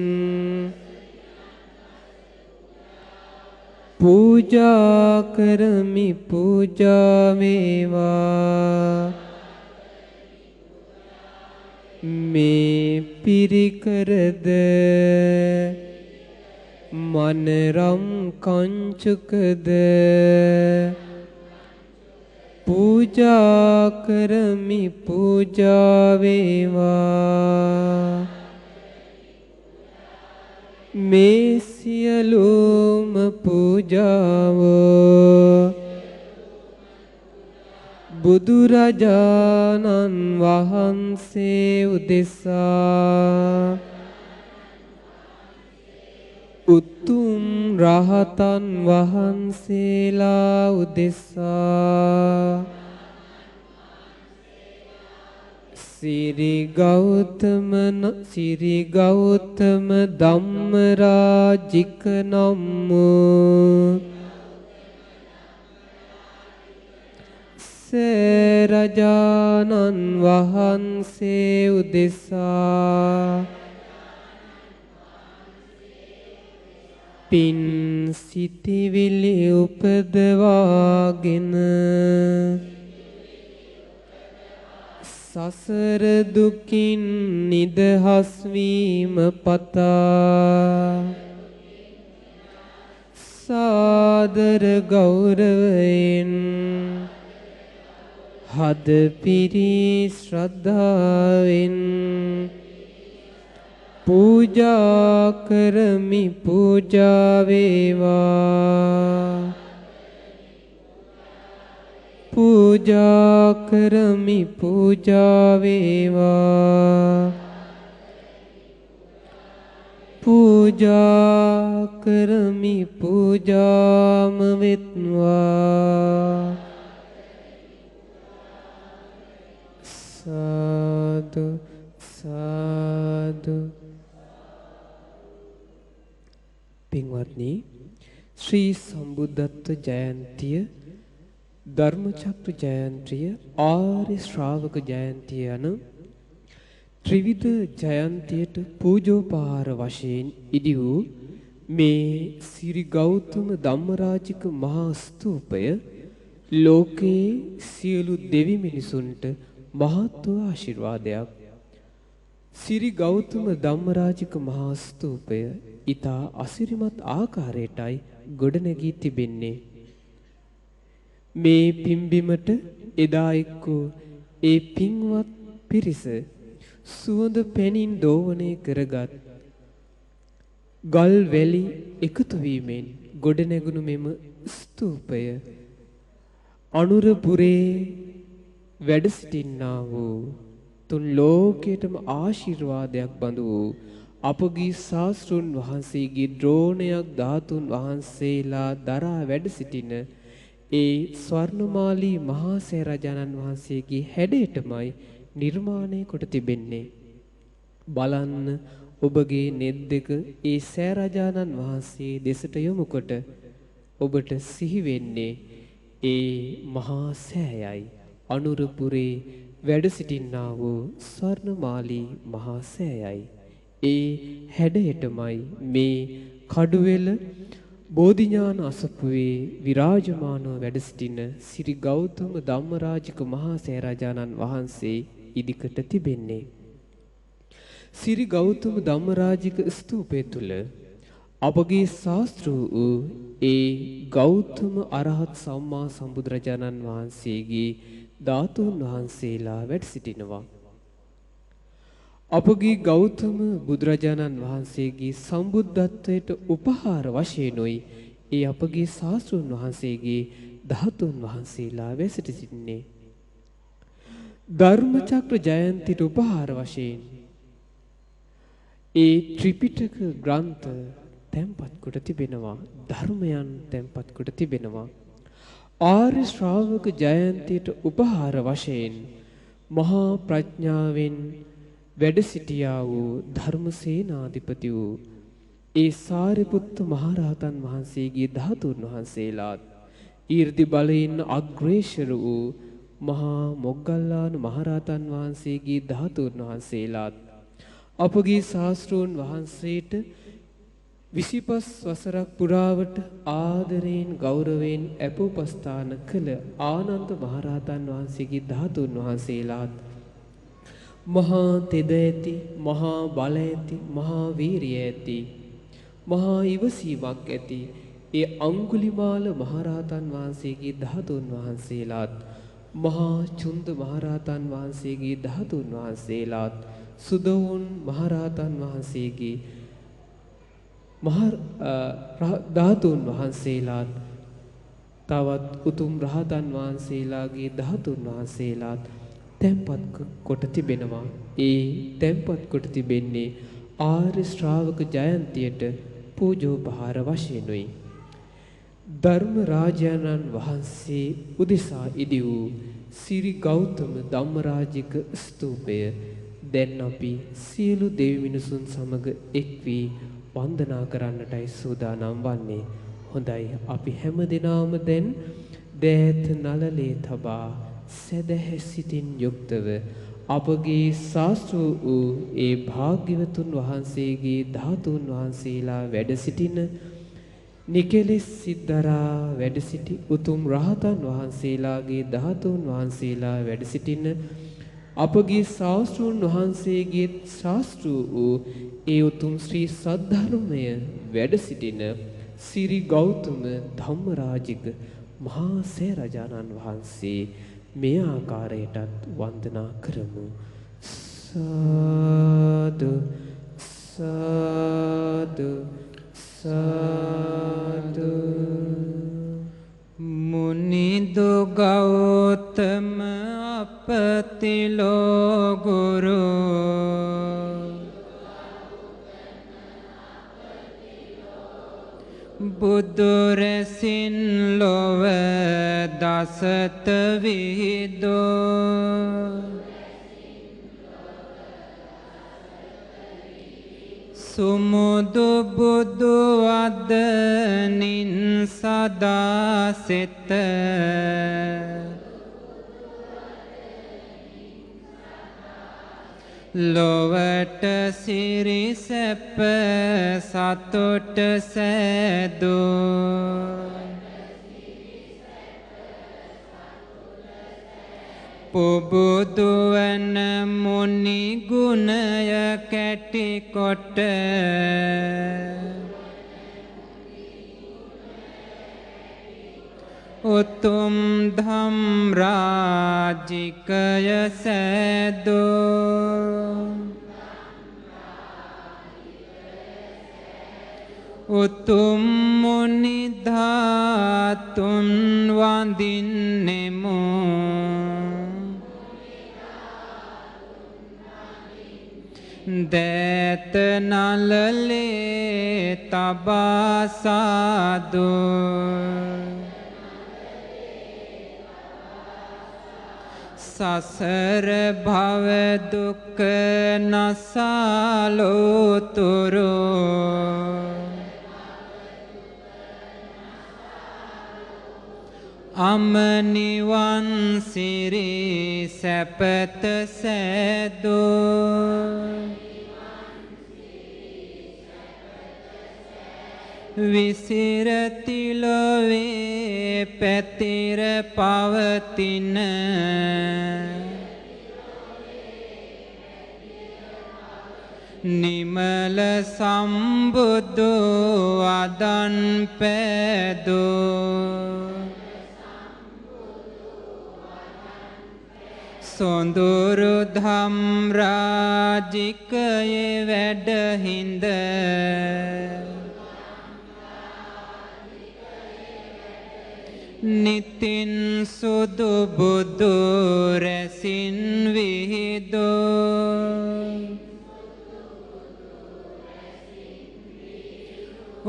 පූජා කරමි පූජා වේවා මේ පිරිකරද මනරම් කංචුකද පූජා කරමි පූජා වේවා මේ සියලුම පූජාව බුදුරජාණන් වහන්සේ උදෙසා උතුම් රහතන් වහන්සේලා උදෙසා සිරි ගෞතම ධම්මරාජික නම් සරජානන් වහන්සේ උදෙසා පින් සිතිවිලි උපදවාගෙන සසර දුකින් නිදහස් වීම පතා සාදර ගෞරවයෙන් හදපිරි ශ්‍රද්ධාවෙන් පූජා කරමි පූජා වේවා පූජා කරමි පූජා වේවා පූජා කරමි පූජාම වෙත්වා සාදු සාදු. පින්වත්නි, ශ්‍රී සම්බුද්ධත්ව ජයන්තිය, ධර්මචක්‍ර ජයන්තිය, ආර්ය ශ්‍රාවක ජයන්තිය යන ත්‍රිවිධ ජයන්තියට පූජෝපහාර වශයෙන් ඉදි වූ මේ සිරි ගෞතම ධම්මරාජික මහා ස්තූපය ලෝකයේ සියලු දෙවි මිනිසුන්ට මහත් වූ ආශිර්වාදයක්. සිරි ගෞතම ධම්මරාජික මහා ස්තූපය ඊතා අසිරිමත් ආකාරයටයි ගොඩනැගී තිබෙන්නේ. මේ පිම්බිමට එදා එක්කෝ ඒ පින්වත් පිරිස සුවඳ පැනින් දෝවණය කරගත් ගල් වැලි එකතු වීමෙන් ගොඩනැගුණු මෙම ස්තූපය අනුරපුරේ වැඩ සිටින්නා වූ තුන් ලෝකයටම ආශිර්වාදයක් බඳු වූ අපගේ ශාස්ත්‍රුන් වහන්සේගේ ද්‍රෝණයක් ධාතුන් වහන්සේලා දරා වැඩ සිටින ඒ ස්වර්ණමාලී මහා සෑරජාණන් වහන්සේගේ හැඩයටමයි නිර්මාණය කොට තිබෙන්නේ. බලන්න ඔබගේ නෙත් දෙක ඒ සෑරජාණන් වහන්සේ දෙසට යොමුකොට ඔබට සිහි වෙන්නේ ඒ මහා සෑයයි. අනුරපුරේ වැඩ සිටින්නා වූ ස්වර්ණමාලී මහා සෑයයි. ඒ හැඩයටමයි මේ කඩුවෙල බෝධිඥාන අසපුවේ විරාජමානව වැඩ සිටින සිරි ගෞතම ධම්මරාජික මහා සෑරජාණන් වහන්සේ ඉදිකට තිබෙන්නේ. සිරි ගෞතම ධම්මරාජික ස්තූපය තුල අපගේ ශාස්ත්‍ර වූ ඒ ගෞතම අරහත් සම්මා සම්බුදුරජාණන් වහන්සේගේ ධාතුන් වහන්සේලා වැඩ සිටිනවා. අපගේ ගෞතම බුදුරජාණන් වහන්සේගේ සම්බුද්ධත්වයට උපහාර වශයෙන්ුයි ඒ අපගේ ශාස්ත්‍රඥ වහන්සේගේ ධාතුන් වහන්සේලා වැඩ සිටින්නේ. ධර්මචක්‍ර ජයන්තිට උපහාර වශයෙන් ඒ ත්‍රිපිටක ග්‍රන්ථ තැන්පත් කොට තිබෙනවා. ධර්මයන් තැන්පත් කොට තිබෙනවා. ආර්ය ශ්‍රාවක ජයන්තියට උපහාර වශයෙන් මහා ප්‍රඥාවෙන් වැඩ සිටියා වූ ධර්මසේනාධිපති වූ ඒ සාරිපුත්ත මහරහතන් වහන්සේගේ ධාතුන් වහන්සේලාත් ඊර්ති බලයෙන් අග්‍රේශර වූ මහා මොග්ගල්ලාන මහරහතන් වහන්සේගේ ධාතුන් වහන්සේලාත් අපගේ ශාස්ත්‍රෝන් වහන්සේට 25 වසරක් පුරාවට ආදරයෙන් ගෞරවයෙන් අපෝපස්ථාන කළ ආනන්ද මහරහතන් වහන්සේගේ ධාතුන් වහන්සේලාත් මහා තෙද ඇති, මහා බල ඇති, මහා වීරිය ඇති, මහා ඉවසීමක් ඇති ඒ අංගුලිමාල මහරහතන් වහන්සේගේ ධාතුන් වහන්සේලාත්, මහා චුන්ද මහරහතන් වහන්සේගේ ධාතුන් වහන්සේලාත්, සුදවුන් මහරහතන් වහන්සේගේ ධාතුන් වහන්සේලාත්, තවත් උතුම් රහතන් වහන්සේලාගේ ධාතුන් වහන්සේලාත් තැන්පත් කොට තිබෙනවා. ඒ තැන්පත් කොට තිබෙන්නේ ආර්ය ශ්‍රාවක ජයන්තියට පූජෝපහාර වශයෙන්ුයි. ධර්ම රාජානන් වහන්සේ උදෙසා ඉදි වූ සිරි ගෞතම ධම්මරාජික ස්තූපය දැන් අපි සියලු දෙවි මිනිසුන් සමග එක් වී වන්දනා කරන්නටයි සූදානම් වන්නේ. හොඳයි, අපි හැම දිනම දැන් දෑත නලලේ තබා සදහැ සිතින් යුක්තව අපගේ ශාස්ත්‍ර වූ ඒ භාග්‍යවතුන් වහන්සේගේ ධාතුන් වහන්සේලා වැඩ සිටින නිකලෙස් සිද්දරා වැඩ සිටි උතුම් රහතන් වහන්සේලාගේ ධාතුන් වහන්සේලා වැඩ සිටින අපගේ ශාස්ත්‍රූන් වහන්සේගේ ශාස්ත්‍ර වූ ඒ උතුම් ශ්‍රී සද්ධර්මය වැඩ සිටින සිරි ගෞතම ධම්මරාජික මහා සේරජානන් වහන්සේ මේ ආකාරයටත් වන්දනා කරමු. සාදු සාදු සාදු. මුනිදු ගෞතම අපතිලෝ ගුරු බුදුරැසින් ලොව දසත විහිදෝ සුමුදු බුදු අදනින් සදා සිත ලොවට සිරි සැප සතුට සෑදෝ පුබුදුවන මුනි ගුණය කැටිකොට උතුම් ධම් රාජිකය සෑදෝ උතුම් මුනි ධාතුන් වඳින්නෙමු දෑත නලලේ තබා සාදු සසර භව දුක් නසාලෝතුරු අමනිවන් සිරි සැපත සෑදෝ විසිරතිලොවේ පැතිර පවතින නිමල සම්බුදු අදන් පෑදෝ සොඳුරු ධම් රාජිකයේ වැඩහිඳ නිතින් සුදු බුදු රැසින් විහිදෝ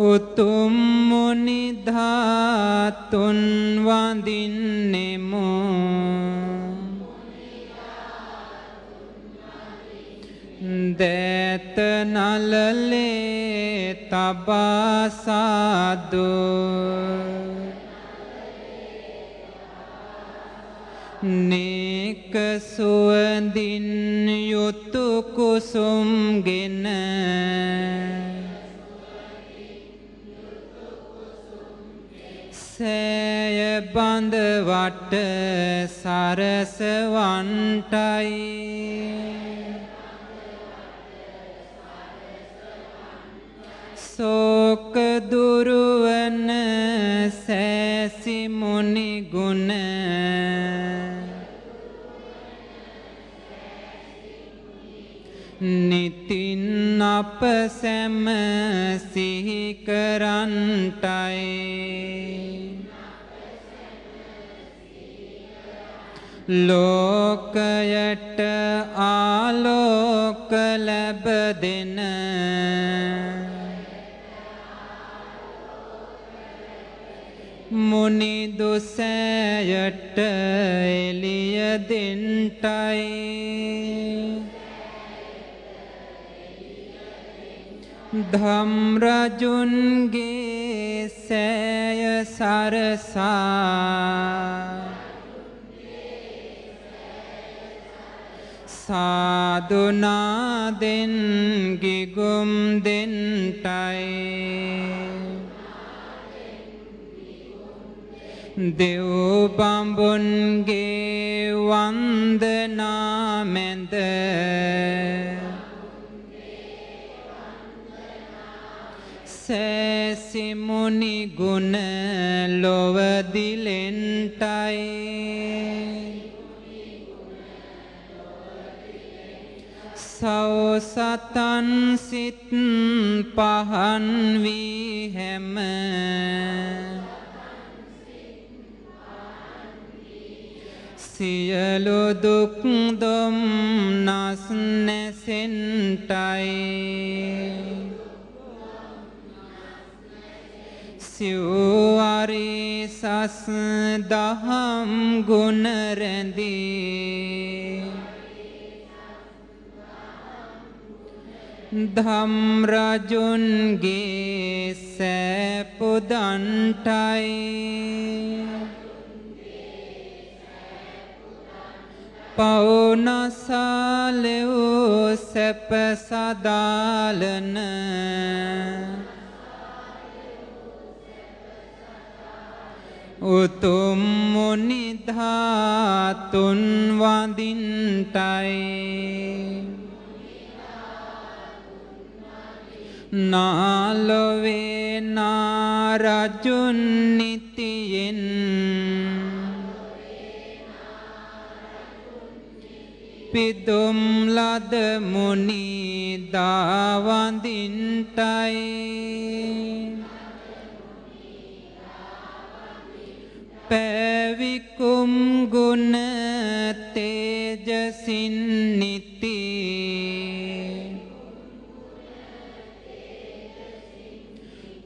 උතුම් මුනි ධාතුන් වඳින්නෙමු දෑත නලලේ තබා සාදු නේක සුවඳින් යුතු කුසුම්ගෙන සෑය බඳ වට සරසවන්ටයි සෝක දුරුවන සෑසි මුනි ගුණ නිතින් අප සැම සිහි කරන්ටයි ලෝකයට ආලෝක ලැබ දෙන මුනි දුසයට එළිය දෙන්ටයි ධම් රජුන්ගේ සෑය සරසා සාදුනාදෙන් ගිගුම් දෙන්ටයි දෙව් බඹුන්ගේ වන්දනා මැද සෑසි මුනි ගුණ ලොව දිලෙන්ටයි සවසතන් සිත් පහන් වී හැම සියලු දුක් දුම්නස් නැසෙන්ටයි සිව්වරි සස් දහම් ගුණ රැඳී ධම් රජුන්ගේ සෑපුදන්ටයි පවුනසාලෙව් සැප සදාලන උතුම් මුනි ධාතුන් වඳින්ටයි නාලොවේ නාරජුන් නිතියෙන් පිදුම් ලද මුනි දාවඳින්ටයි පැවිකුම් ගුණ තේජසින් නිති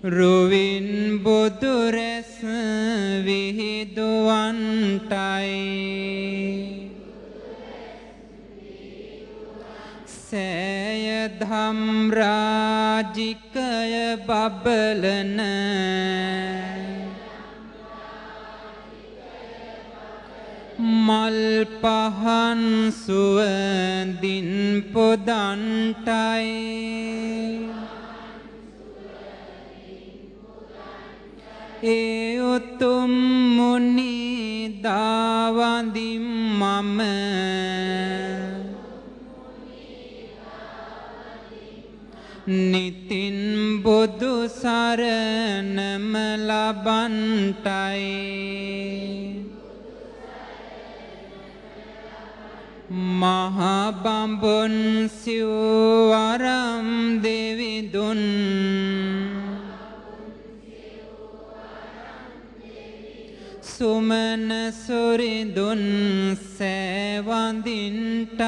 රුවින් බුදු රැස් විහිදුවන්ටයි සෑය ධම් රාජිකය බබලන මල් පහන් සුවඳින් පුදන්ටයි ඒ උතුම් මුනි දාවඳින් මම නිතින් බුදු සරණම ලබන්ටයි මහා බඹුන් සිව්වරම් දෙවිඳුන් සුමන සොරිඳුන් සෑවඳින්ටයි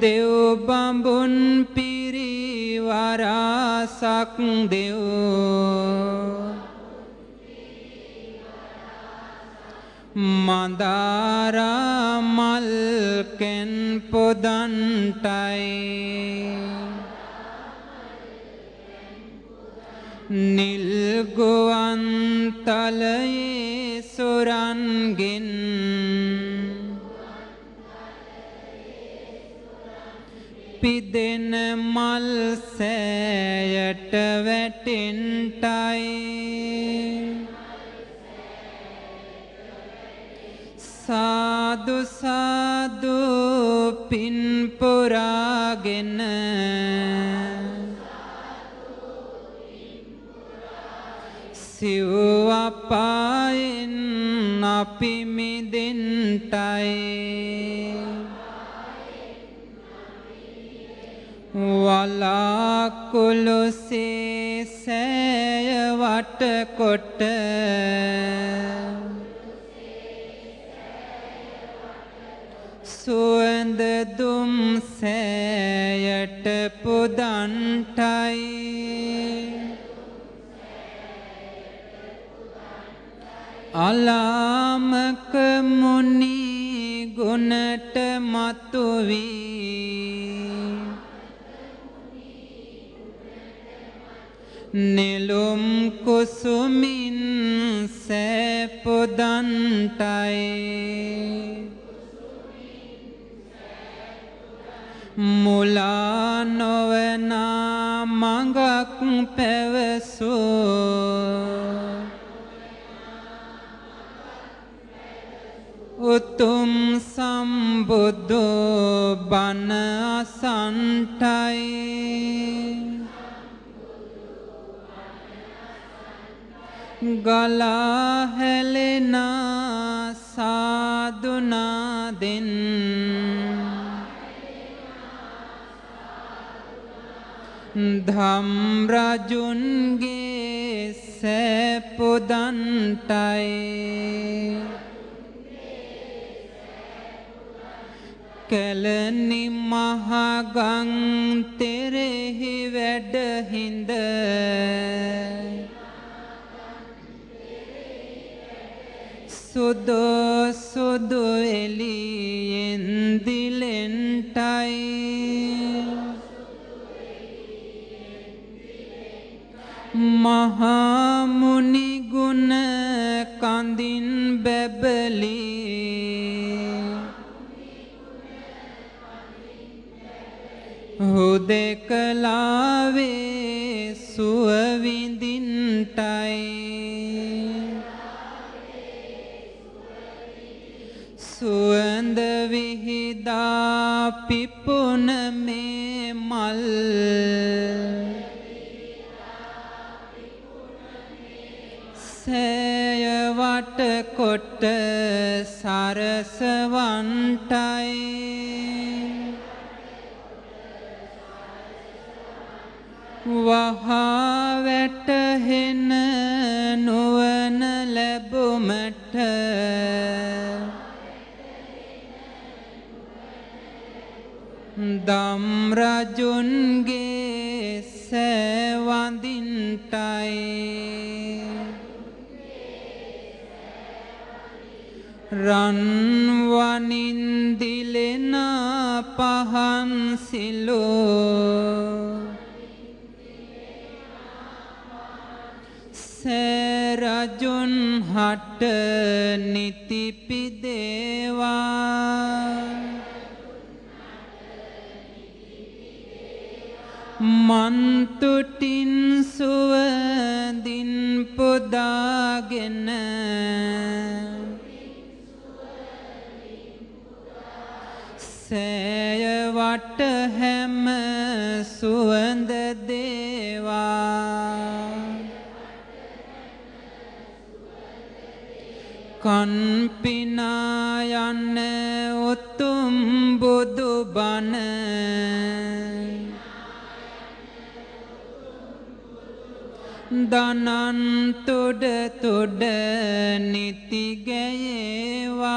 දෙව් බඹුන් පිරිවරාසක් දෙව් මදාරා මල් කැන් පොදන්ටයි නිල් ගුවන් තලයේ සොරන්ගෙන් පිදෙන මල් සෑයට වැටෙන්ටයි සාදු සාදු පින් පුරාගෙන සිව් අපායෙන් අපි මිදෙන්ටයි වලාකුළුසේ සෑය වටකොට සුවඳ දුම් සෑයට පුදන්ටයි අලාමක මුනි ගුණට මතුවී නෙළුම් කුසුමින් සෑපුදන්ටයි මුලා නොවනා මඟක් පැවසූ උතුම් සම්බුදු බණ අසන්ටයි ගලා හැලෙන සාදුනාදෙන් ධම් රජුන්ගේ සෑපුදන්ටයි කැලණි මහගං තෙරෙහි වැඩහිඳ සුදු සුදු එළියෙන් දිලෙන්ටයි මහා මුනි ගුණ කඳින් බැබලී හුදෙකලාවේ සුව විඳින්ටයි සුවඳ විහිදා පිපුන මේ මල් සෑය වටකොට සරසවන්ටයි වහා වැටහෙන නුවණ ලැබුමට දම් රජුන්ගේ සෑවඳින්ටයි රන් වනින් දිලෙන පහන් සිලෝ සෑරජුන් හට නිතිපිදේවා මන්තුටින් සුවඳින් පුදාගෙන සෑය වට හැම සුවඳ දේවා කන් පිනා යන්න උතුම් බුදු බණ දනන් තුඩ තුඩ නිති ගැයේවා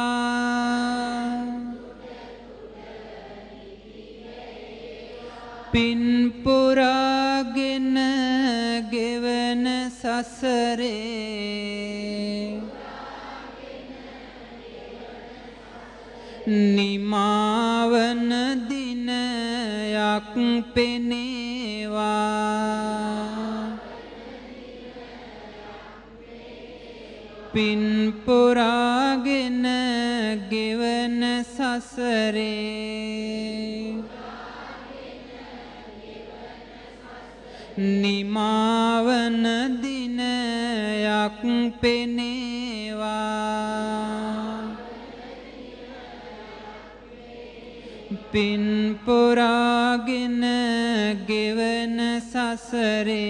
පින් පුරාගෙන ගෙවන සසරේ නිමාවන දිනයක් පෙනේවා පින් පුරාගෙන ගෙවන සසරේ නිමාවන දිනයක් පෙනේවා පින් පුරාගෙන ගෙවන සසරේ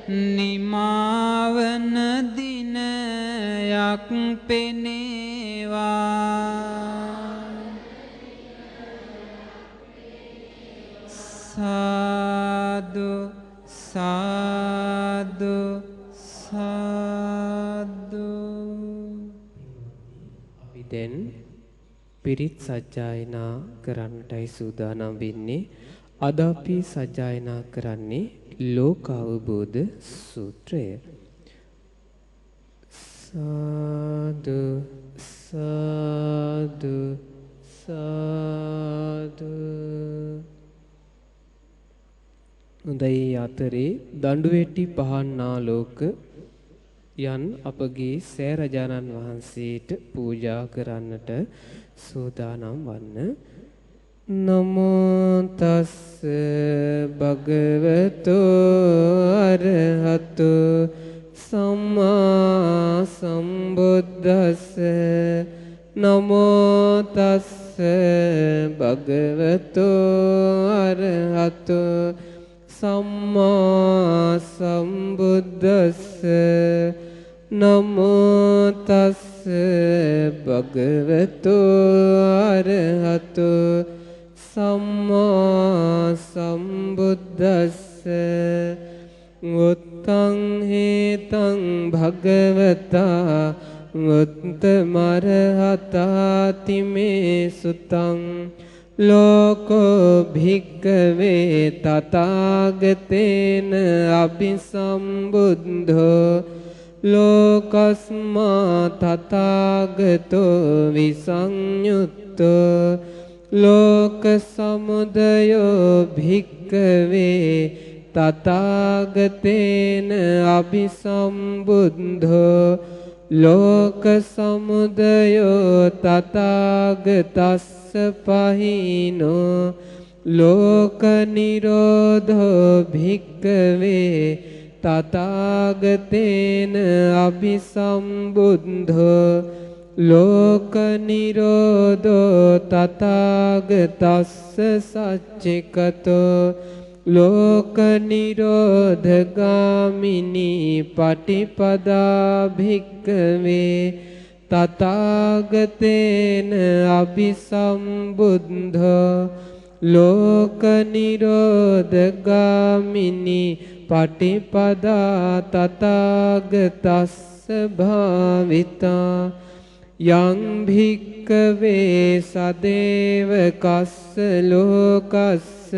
නිමාවන දිනයක් පෙනේවා සාදු සාදු සාදු. අපි දැන් පිරිත් සජ්ජායනා කරන්නටයි සූදානම් වෙන්නේ. අද අපි සජ්ජායනා කරන්නේ ලෝකාවබෝධ සූත්‍රය. සාදු සාදු සාදු. හොඳයි, අතරේ දඬුවෙටි පහන්නාලෝක යන් අපගේ සෑරජානන් වහන්සේට පූජා කරන්නට සූදානම් වන්න. නමෝ තස්ස භගවතෝ අරහතෝ සම්මා සම්බුද්දස්ස. නමෝ තස්ස භගවතෝ අරහතෝ සම්මා සම්බුද්දස්ස. නමෝ තස්ස භගවතෝ අරහතෝ සම්මා සම්බුද්දස්ස. උත්තං හේතං භගවතා උත්තමරහතාති මේ සුතං ලෝකෝ භික්ඛවේ තථාගතේන අபிසම්බුද්ධෝ ලෝකස්මා තථාගතෝ විසංයුත්තෝ ලෝක සමුදයෝ භික්ඛවේ තථාගතේන අபிසම්බුද්ධෝ ලෝක සමුදයෝ තථාගතස්ස පහිනෝ ලෝක නිරෝධෝ භික්ඛවේ තථාගතේන අபிසම්බුද්ධෝ ලෝක නිරෝධෝ තථාගතස්ස සච්චිකතෝ ලෝක නිරෝධගාමිනී පටිපදා භික්ඛවේ තථාගතේන අபிසම්බුද්ධෝ ලෝක නිරෝධගාමිනී පටිපදා තථාගතස්ස භාවිතා. යං භික්ඛවේ සදේවකස්ස ලෝකස්ස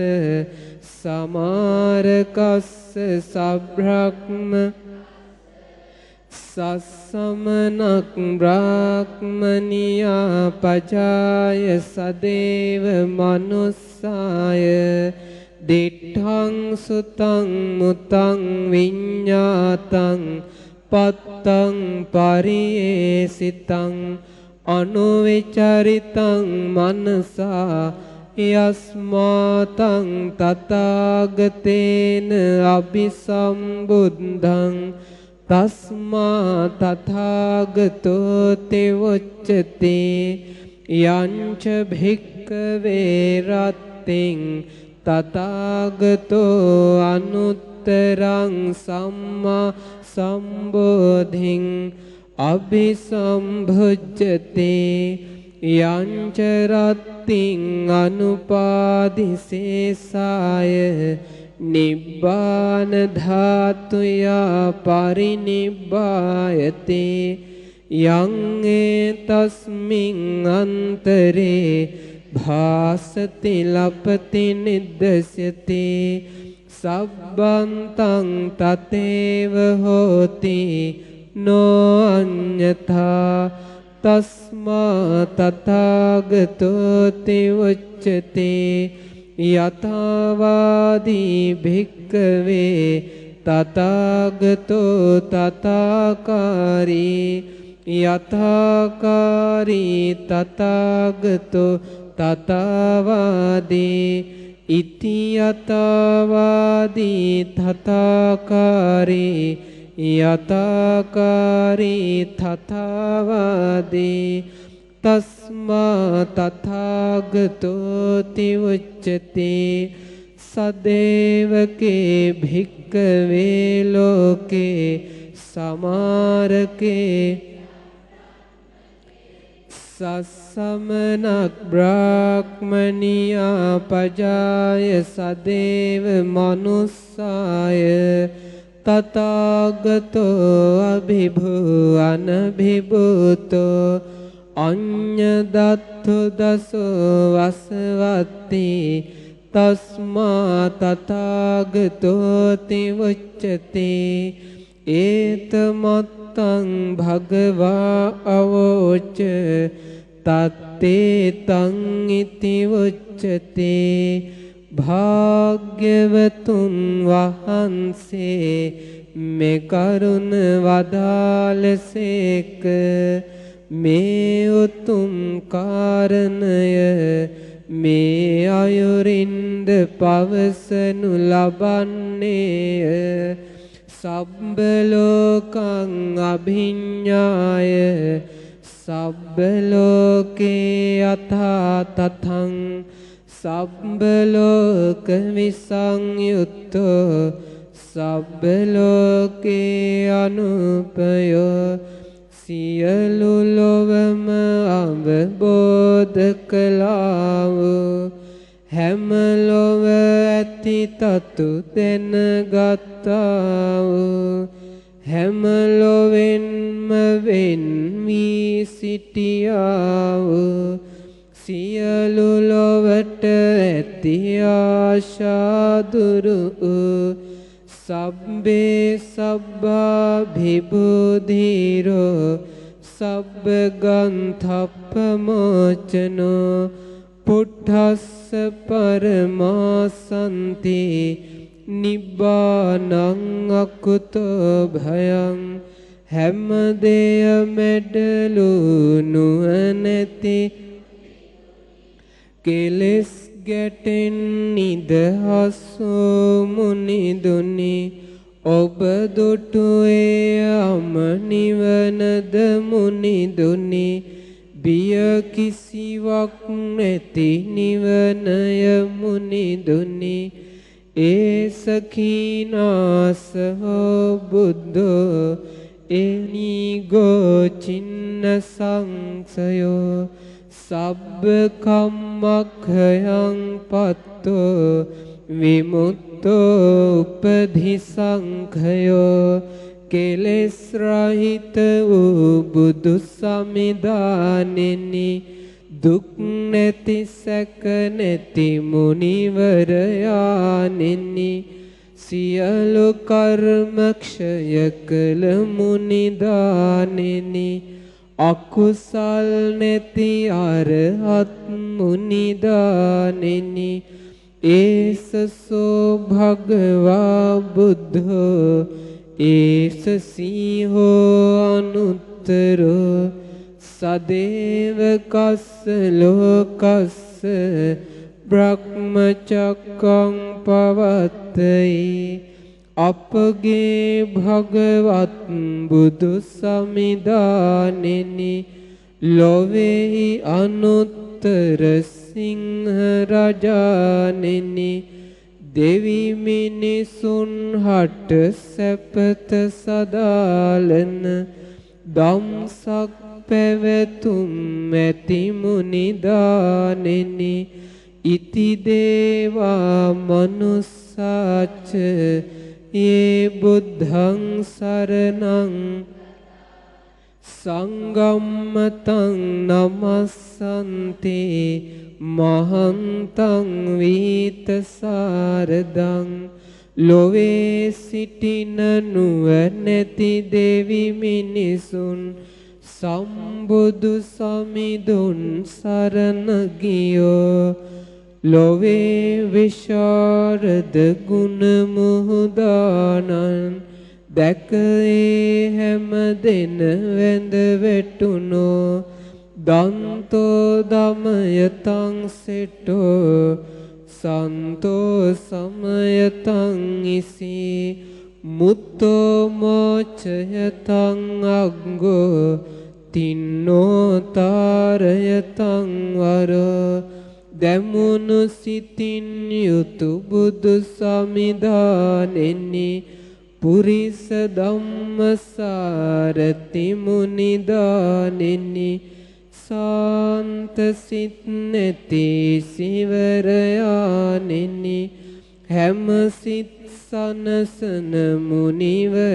සමාරකස්ස සබ්‍රහ්ම සස්සමනක් බ්‍රාහ්මනියා පජාය සදේව මනුස්සාය දිඨං සුතං මුතං විඤ්ඤාතං පත්තං පරියේසිතං අනුවිචරිතං මනසා යස්මාතං තථාගතේන අபிසම්බුද්ධං තස්මා තථාගතෝ තෙවොච්චති. යංච භික්ඛවේ රත්තින් තථාගතෝ අනුත්තරං සම්මා සම්බෝධින් අභිසම්භුජ්ජති. යංච රත්තින් අනුපාදිසේසාය නිබ්බාන ධාතුයා පරිනිබ්බායති. යං ඒතස්මින් අන්තරේ භාසති ලපති නිද්දස්යති. සබ්බන්තං තතේව හෝති නෝ අඤ්ඤතා. තස්මා තථාගතෝ තෙවොච්චති. යථාවාදී භික්ඛවේ තථාගතෝ තථාකාරී. යථාකාරී තථාගතෝ තථාවාදී. ඉති යථාවාදී තථාකාරී යතාකාරී තථාවාදී තස්මා තථාගතෝති උච්චති සදේවකේ භික්ඛවේ ලෝකේ සමාරකේ සසමනක් බ්‍රාහ්මනියා පජාය සදේව මනුස්සාය තථාගතෝ අභිභූ අනභිභූතෝ අඤ්ඤදත්තු දසෝ වසවත්ති තස්මා තථාගතෝති උච්චති ඒතමත්තං භගවා අවෝච තත්තේ තං ඉති උච්චති භාග්‍යවතුන් වහන්සේ මේ කරුණ වදාළසේක මේ උතුම් කාරණය මේ අයුරින්ද පවසනු ලබන්නේය සබ්බ ලෝකං අභිඤ්ඤාය සබ්බ ලෝකේ යථා තථං සබ්බ ලෝක විසංයුත්තෝ සබ්බ ලෝකේ අනුපයෝ සියලු ලොවම අවබෝධ කළා වූ හැම ලොව ඇති තතු දැනගත්තා වූ හැම ලොවෙන්ම වෙන් වී සිටියා වූ සියලු ලොවට ඇති ආශා දුරු සබ්බේ සබ්බා භිබුධීරෝ සබ්බ ගන්ධප්පමෝචනෝ පුට්ඨස්ස පරමාසන්ති නිබ්බානං අකුතෝ භයං හැම දෙය මැඩලු නුවණැති කෙලෙස් ගැටෙන් නිදහසෝ මුනිදුනි ඔබ දුටුවේ අම නිවනද මුනිදුනි බිය කිසිවක් නැති නිවනය මුනිදුනි ඒ සකීනාස හෝ බුද්ධෝ එනිගෝ චින්න සංසයෝ සබ්බ කම්මක්ඛයං පත්තෝ විමුක්තෝ උපධිසංඛයෝ කෙලෙස් රහිත වූ බුදු සමිදානෙනි දුක් නැති සැක නැති මුනිවරයානෙනි සියලු කර්ම ක්ෂය කළ මුනිදානෙනි අකුසල් නැති අරහත් මුනිදානෙනි ඒසසෝ භගවා බුද්ධෝ ඒස සීහෝ අනුත්තරෝ සදේව කස්ස ලෝකස්ස බ්‍රහ්මචක්කං පවත්තයි අපගේ භගවත් බුදු සමිදානෙනි ලොවේහි අනුත්තර සිංහ රජානෙනි දෙවි මිනිසුන් හට සැපත සදාලන දම්සක් පැවතුම් ඇති මුනිදානෙනි ඉති දේවා මනුස්සාච යේ බුද්ධං සරණං සංගම්මතං නමස්සන්ති මහන්තං වීතසාරදං ලොවේ සිටින නුවණැති දෙවි මිනිසුන් සම්බුදු සමිඳුන් සරණ ගියෝ ලොවේ විශාරද ගුණ මුහුදානන් දැකේ හැම දෙන වැඳ වැටුනෝ දන්තෝ දමයතං සෙටෝ සන්තෝ සමයතං ඉසි මුත්තෝ මෝචයතං අග්ගෝ තින්නෝ තාරයතං වරෝ දැමුණු සිතින් යුතු බුදු සමිදානෙනි පුරිස ධම්මසාරති මුනිදානෙනි සාන්ත සිත් නැති සිවරයානෙනි හැම සිත් සනසන මුනිවරයානෙනි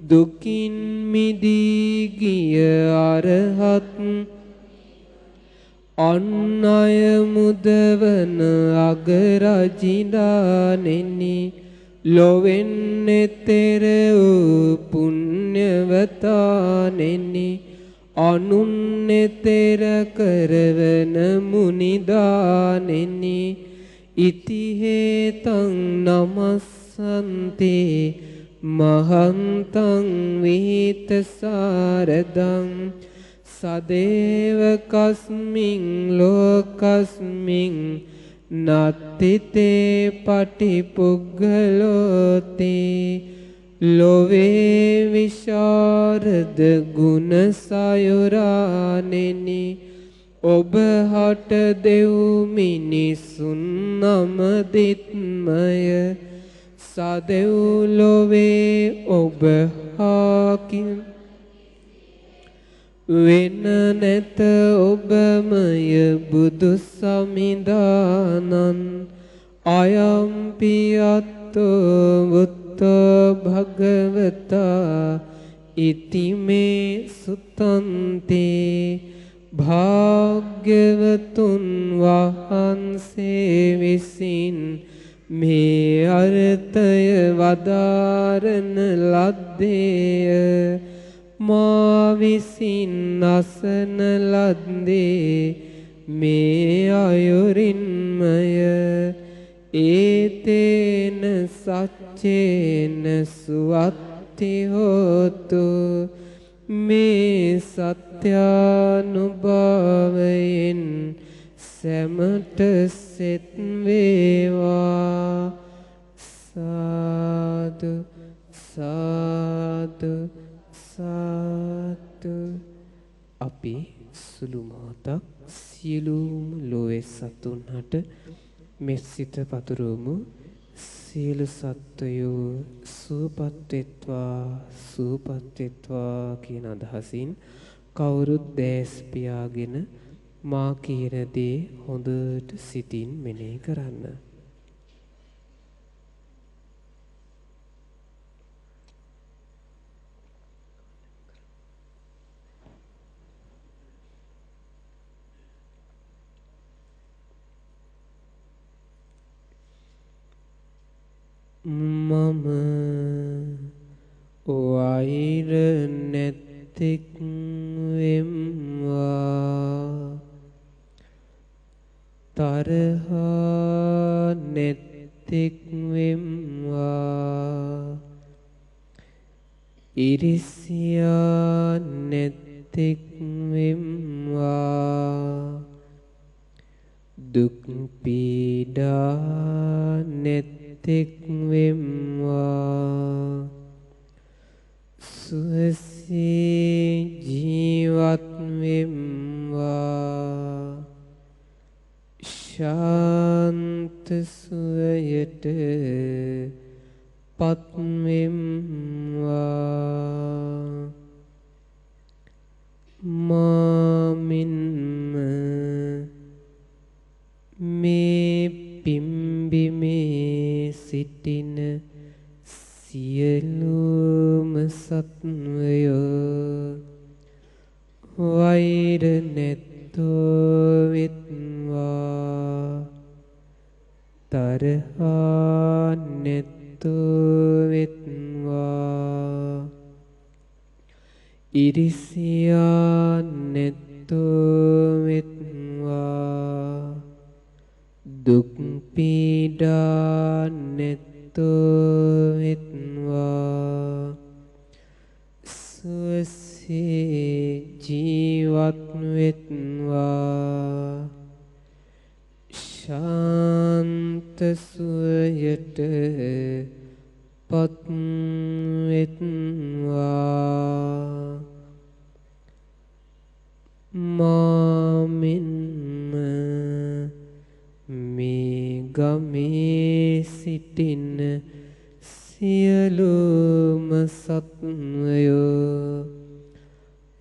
දුකින් මිදී ගිය අරහත් අන් අය මුදවන අගරජිදානෙනි ලොවෙන් එතෙර වූ පුණ්‍යවතානෙනි අනුන් එතෙර කරවන මුනිදානෙනි ඉතිහේතං නමස්සන්තේ මහන්තං විහිත සාරදං සදේව කස්මින් ලෝකස්මින් නත්තිතේ පටිපුග්ගලෝතේ ලොවේ විශාරද ගුණ සයුරානෙනි ඔබ හට දෙව් මිනිසුන් නමදිත්මය සදෙව් ලොවේ ඔබ හාකින් වෙන නැත ඔබමය බුදු සමිදානන් අයම්පියත්තෝ වුත්තෝ භගවතා ඉතිමේ සුතන්තේ භාග්‍යවතුන් වහන්සේ විසින් මේ අර්ථය වදාරන ලද්දේය මා විසින් අසන ලද්දේ මේ අයුරින්මය ඒතේන සච්චේන සුවත්ති හෝතු මේ සත්‍යානුභවයෙන් සැමට සෙත් වේවා සාදු සාදු සාදු අපි සුළු මොහොතක් සියලුම ලෝවේ සතුන් හට මෙසිත පතුරවමු සියලු සත්වයෝ සුවපත් වෙත්වා කියන අදහසින් කවුරුත් දැස් පියාගෙන මා කියන දේ හොඳට සිතින් මෙනෙහි කරන්න. මම වෛර නැත්තෙක් වෙම්වා තරහා නැත්තෙක් වෙම්වා ඉරිසියා නැත්තෙක් වෙම්වා දුක් පීඩා නැත්තෙක් වෙම්වා සුවසේ ජීවත් වෙම්වා ශාන්ත සුවයට පත් වෙම්වා මාමින්ම මේ පිම්බිමේ සිටින සියලුම සත්වයෝ වෛර නැත්තෝ වෙත්වා තරහා නැත්තෝ වෙත්වා ඉරිසියා නැත්තෝ වෙත්වා දුක් පීඩා නැත්තෝ වෙත්වා සුවසේ ජීවත් වෙත්වා ශාන්ත සුවයට පත් වෙත්වා මාමින්ම මේ ගමේ සිටින සියලුම සත්වයෝ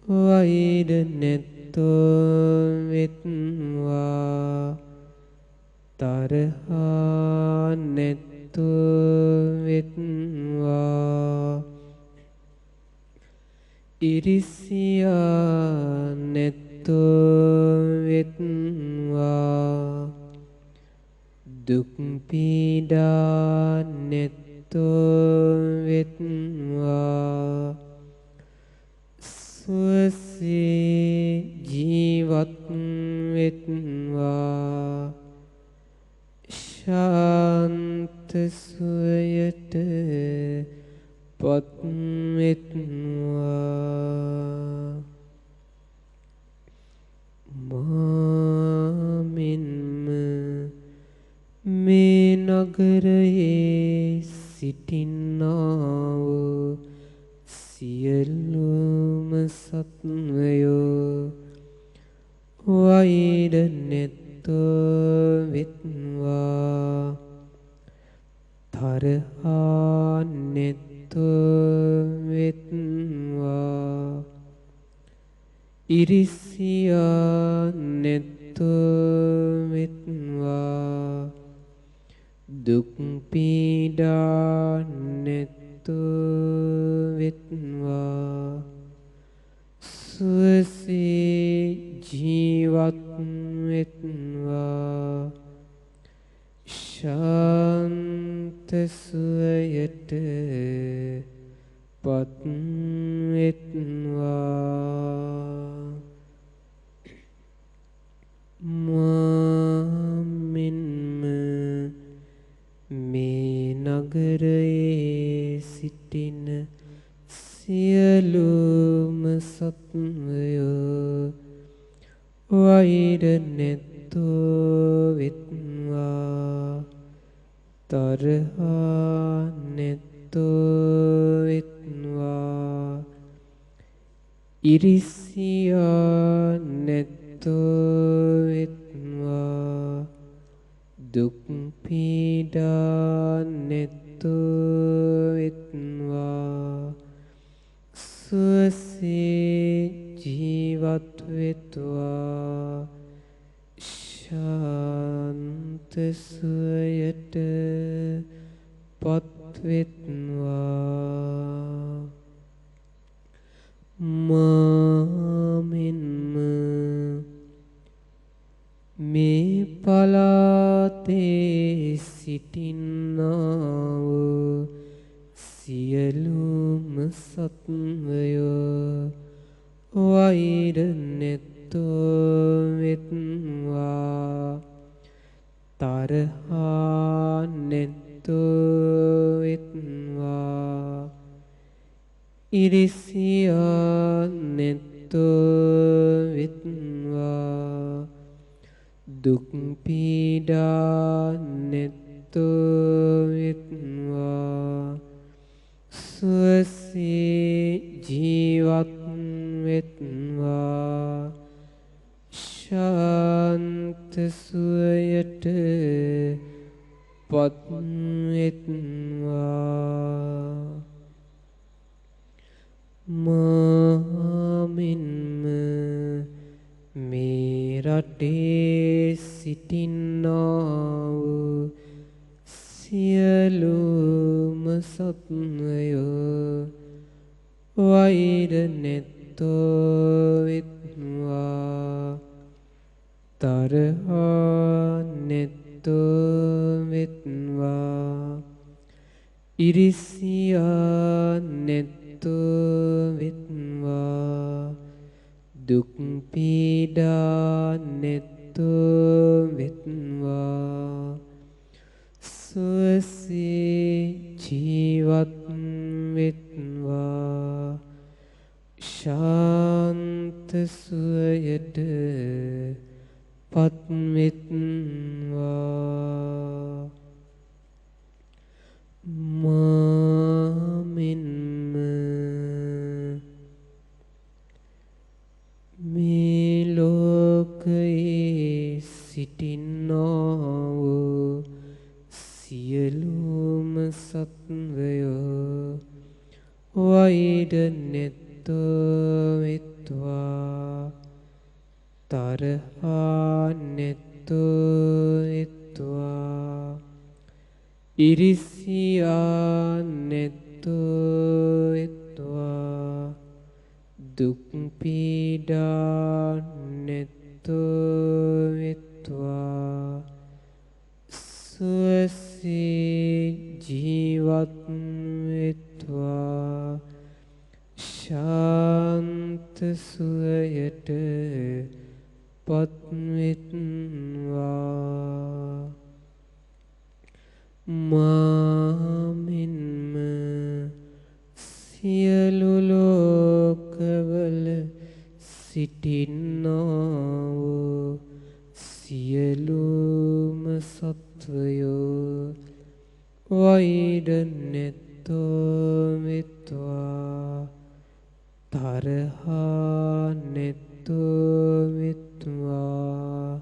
වෛර නැත්තෝ වෙත්වා තරහා නැත්තෝ වෙත්වා ඉරිසියා නැත්තෝ වෙත්වා දුක් පීඩා නැත්තෝ වෙත්වා සුවසේ ජීවත් වෙත්වා ශාන්ත සුවයට පත් වෙත්වා මාමින්ම මේ නගරයේ සිටින්නා වූ සියලුම සත්වයෝ වෛර නැත්තෝ වෙත්වා තරහා නැත්තෝ වෙත්වා ඉරිසියා නැත්තෝ වෙත්වා දුක් පීඩා නැත්තෝ වෙත්වා සුවසේ ජීවත් වෙත්වා ශාන්ත සුවයට පත් වෙත්වා මාමින්ම මේ නගරයේ සිටින සියලුම සත්වයෝ වෛර නැත්තෝ වෙත්වා තරහා නැත්තෝ වෙත්වා ඉරිසියා නැත්තෝ වෙත්වා දුක් පීඩා නැත්තෝ වෙත්වා සුවසේ ජීවත් වෙත්වා ශාන්ත සුවයට පත් වෙත්වා මාමින්ම මේ පලාතේ සිටින්නා වූ සියලුම සත්වයෝ වෛර නැත්තෝ වෙත්වා තරහා නැත්තෝ වෙත්වා ඉරිසියා නැත්තෝ වෙත්වා දුක් පීඩා නැත්තෝ වෙත්වා සුවසේ ජීවත් වෙත්වා ශාන්ත සුවයට පත් වෙත්වා මාමින්ම මේ රටේ සිටින්නා වූ සියලුම සත්වයෝ වෛර නැත්තෝ වෙත්වා තරහා නැත්තෝ වෙත්වා ඉරිසියා නැත්තෝ වෙත්වා දුක් පීඩා නැත්තෝ වෙත්වා සුවසේ ජීවත් වෙත්වා ශාන්ත සුවයට පත්වෙත්වා මාමෙන්ම මේ ලෝකයේ සිටින්නා වූ සියලුම සත්වයෝ වෛර නැත්තෝ වෙත්වා තරහා නැත්තෝ වෙත්වා ඉරිසියා නැත්තෝ වෙත්වා දුක් පීඩා නැත්තෝ වෙත්වා සුවසේ ජීවත් වෙත්වා ශාන්ත සුවයට පත්වෙත්වා මාමෙන්ම සියලු ලෝකවල සිටින්නා වූ සියලුම සත්වයෝ වෛර නැත්තෝ වෙත්වා තරහා නැත්තෝ වෙත්වා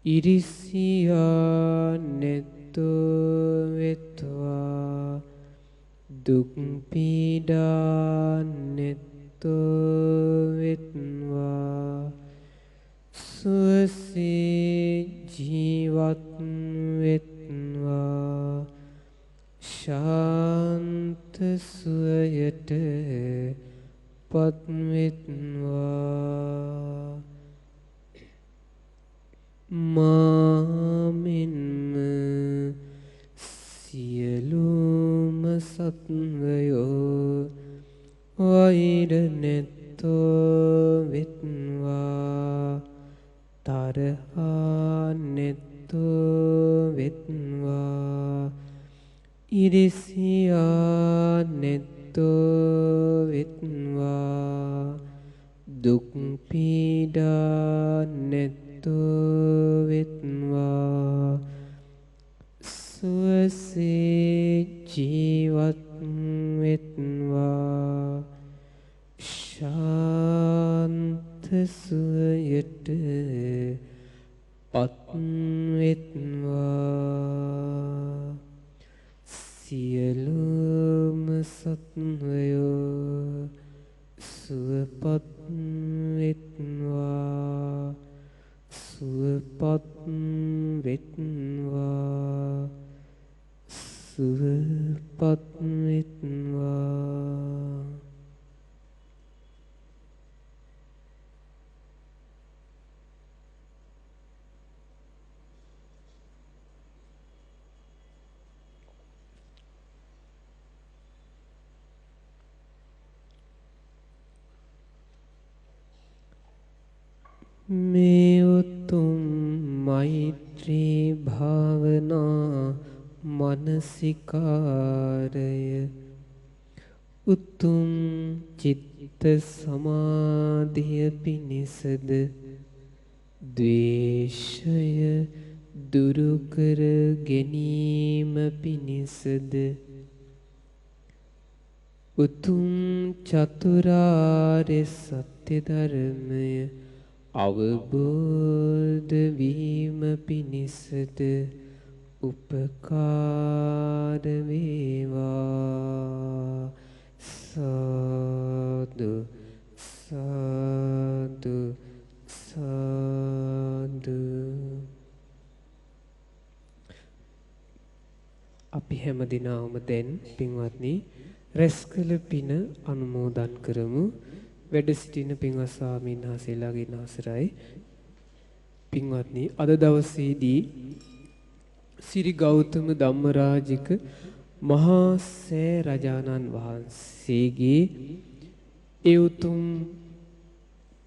ඉරිසියා නැත්තෝ වෙත්වා දුක් පීඩා නැත්තෝ වෙත්වා සුවසේ ජීවත් වෙත්වා ශාන්ත සුවයට පත්වෙත්වා මාමෙන්ම සියලුම සත්වයෝ වෛර නැත්තෝ වෙත්වා තරහා නැත්තෝ වෙත්වා ඉරිසියා නැත්තෝ වෙත්වා දුක් පීඩා නැත්තෝ වෙත්වා සුවසේ ජීවත් වෙත්වා ශාන්ත සුවයට පත්වෙත්වා සියලුම සත්වයෝ සුවපත් වෙත්වා සුවපත් වෙත්වා සුවපත් වෙත්වා මේ උතුම් මෛත්‍රී භාවනා මනසිකාරය උතුම් චිත්ත සමාධිය පිණිසද ද්වේෂය දුරු කර ගැනීම පිණිසද උතුම් චතුරාර්ය සත්‍ය ධර්මය අවබෝධ වීම පිණිසද උපකාර වේවා සාදු සාදු සාදු අපි හැම දිනම දැන් පින්වත්නි රැස්කල පින අනුමෝදන් කරමු. වැඩ සිටින පින්වත් ස්වාමීන් වහන්සේලාගේ නාසරයි පින්වත්නි අද දවසේදී සිරි ගෞතම ධම්මරාජික මහා සෑ රජාණන් වහන්සේගේ ඒ උතුම්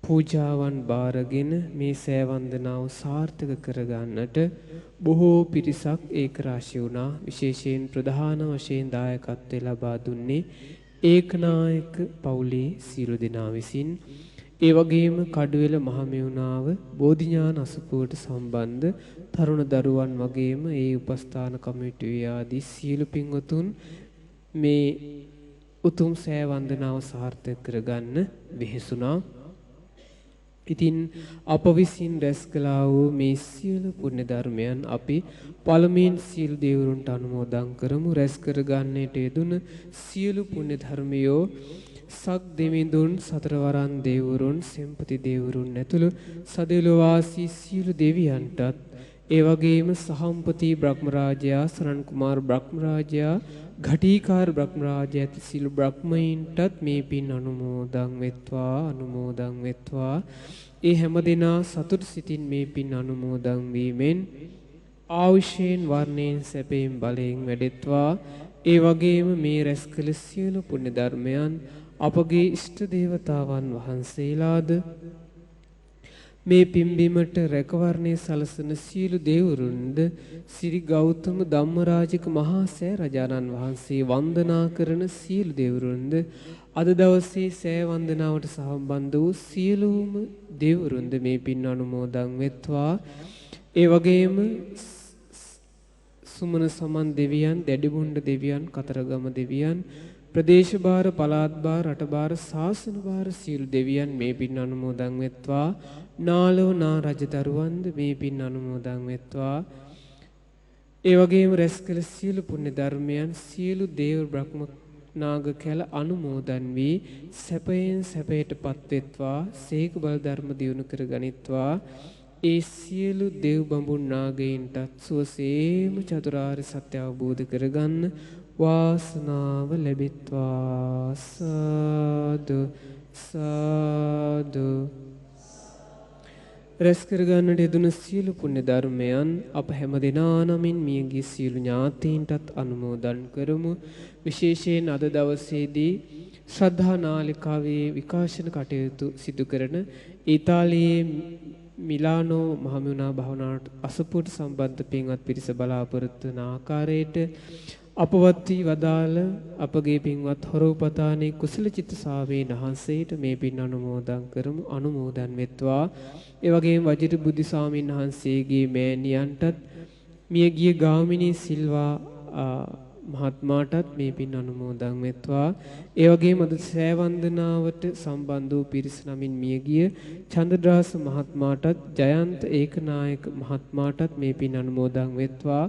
පූජාවන් බාරගෙන මේ සෑ වන්දනාව සාර්ථක කරගන්නට බොහෝ පිරිසක් ඒක රාශී වුණා. විශේෂයෙන් ප්‍රධාන වශයෙන් දායකත්වය ලබා දුන්නේ ඒකනායක පවුලේ සියලු දෙනා විසින්. ඒ වගේම කඩුවෙල මහමෙවුනාව බෝධිඥාන අසපුවට සම්බන්ධ තරුණ දරුවන් වගේම ඒ උපස්ථාන කමිටුවේ ආදී සියලු පින්වතුන් මේ උතුම් සෑ වන්දනාව සාර්ථක කරගන්න වෙහෙසුණා. ඉතින් අප විසින් රැස් කළා වූ මේ සියලු පුණ්‍ය ධර්මයන් අපි පළමුවෙන් සියලු දේවරුන්ට අනුමෝදන් කරමු. රැස් කරගන්නට යෙදුන සියලු පුණ්‍ය ධර්මයෝ සක් දෙවිඳුන් සතරවරන් දේවරුන් සෙම්පති දේවරුන් ඇතුළු සදෙව්ලොව වාසී සියලු දෙවියන්ටත් ඒ වගේම සහම්පති බ්‍රහ්මරාජයා සරන් කුමාර බ්‍රහ්මරාජයා ඝටිකාර බ්‍රහ්මරාජයා ඇති සියලු බ්‍රහ්මයින්ටත් මේ පින් අනුමෝදන් වෙත්වා ඒ හැමදෙනා සතුට සිතින් මේ පින් අනුමෝදන් වීමෙන් ආයුෂයෙන් වර්ණයෙන් සැපයෙන් බලයෙන් වැඩෙත්වා. ඒ වගේම මේ රැස් කළ සියලු පුණ්‍ය ධර්මයන් අපගේ ඉෂ්ට දේවතාවන් වහන්සේලාද මේ පින්බිමට රැකවරණේ සලසන සියලු දේවරුන්ද සිරි ගෞතම ධම්මරාජික මහා සෑ රජාණන් වහන්සේ වන්දනා කරන සියලු දේවරුන්ද අද දවසේ සෑ වන්දනාවට සම්බන්ධ වූ සියලුම දේවරුන්ද මේ පින් අනුමෝදන් වෙත්වා. ඒ වගේම සුමන සමන් දෙවියන්, දැඩිබුණ්ඩ දෙවියන්, කතරගම දෙවියන්, ප්‍රදේශ භාර, පළාත් භාර, රට භාර, ශාසන භාර සියලු දෙවියන් මේ පින් අනුමෝදන් වෙත්වා. නාලව නා රජදරුවන්ද මේ පින් අනුමෝදන් වෙත්වා. ඒ වගේම රැස් කළ සියලු පුණ්‍ය ධර්මයන් සියලු දේව බ්‍රහ්ම නාග කැල අනුමෝදන් වී සැපයෙන් සැපයටපත් වෙත්වා. සීක බල ධර්ම දියුණු කර ගනිත්වා. ඒ සියලු දේව බඹුන් නාගයින්ටත් සුවසේම චතුරාර්ය සත්‍ය අවබෝධ කරගන්න වාසනාව ලැබෙත්වා. සාදු සාදු. රැස් කරගන්නට යෙදුන සියලු පුණ්‍ය ධර්මයන් අප හැම දෙනා නමින් මියගිය සියලු ඥාතීන්ටත් අනුමෝදන් කරමු. විශේෂයෙන් අද දවසේදී ශ්‍රද්ධා නාලිකාවේ විකාශන කටයුතු සිදු කරන ඊතාලියේ මිලානෝ මහමෙවුනා භවනාට අසපුවට සම්බන්ධ පින්වත් පිරිස බලාපොරොත්තු වන ආකාරයට අපවත් වී වදාළ අපගේ පින්වත් හොරෝපතානේ කුසල චිත්ත සාමීන් වහන්සේට මේ පින් අනුමෝදන් කරමු. අනුමෝදන් වෙත්වා. ඒ වගේම වජිර බුද්ධ ස්වාමීන් වහන්සේගේ මෑණියන්ටත් මියගිය ගාමිණී සිල්වා මහත්මයාටත් මේ පින් අනුමෝදන් වෙත්වා. ඒ වගේම අද සෑ වන්දනාවට සම්බන්ධ වූ පිරිස නමින් මියගිය චන්ද්‍රදාස මහත්මයාටත් ජයන්ත ඒකනායක මහත්මයාටත් මේ පින් අනුමෝදන් වෙත්වා.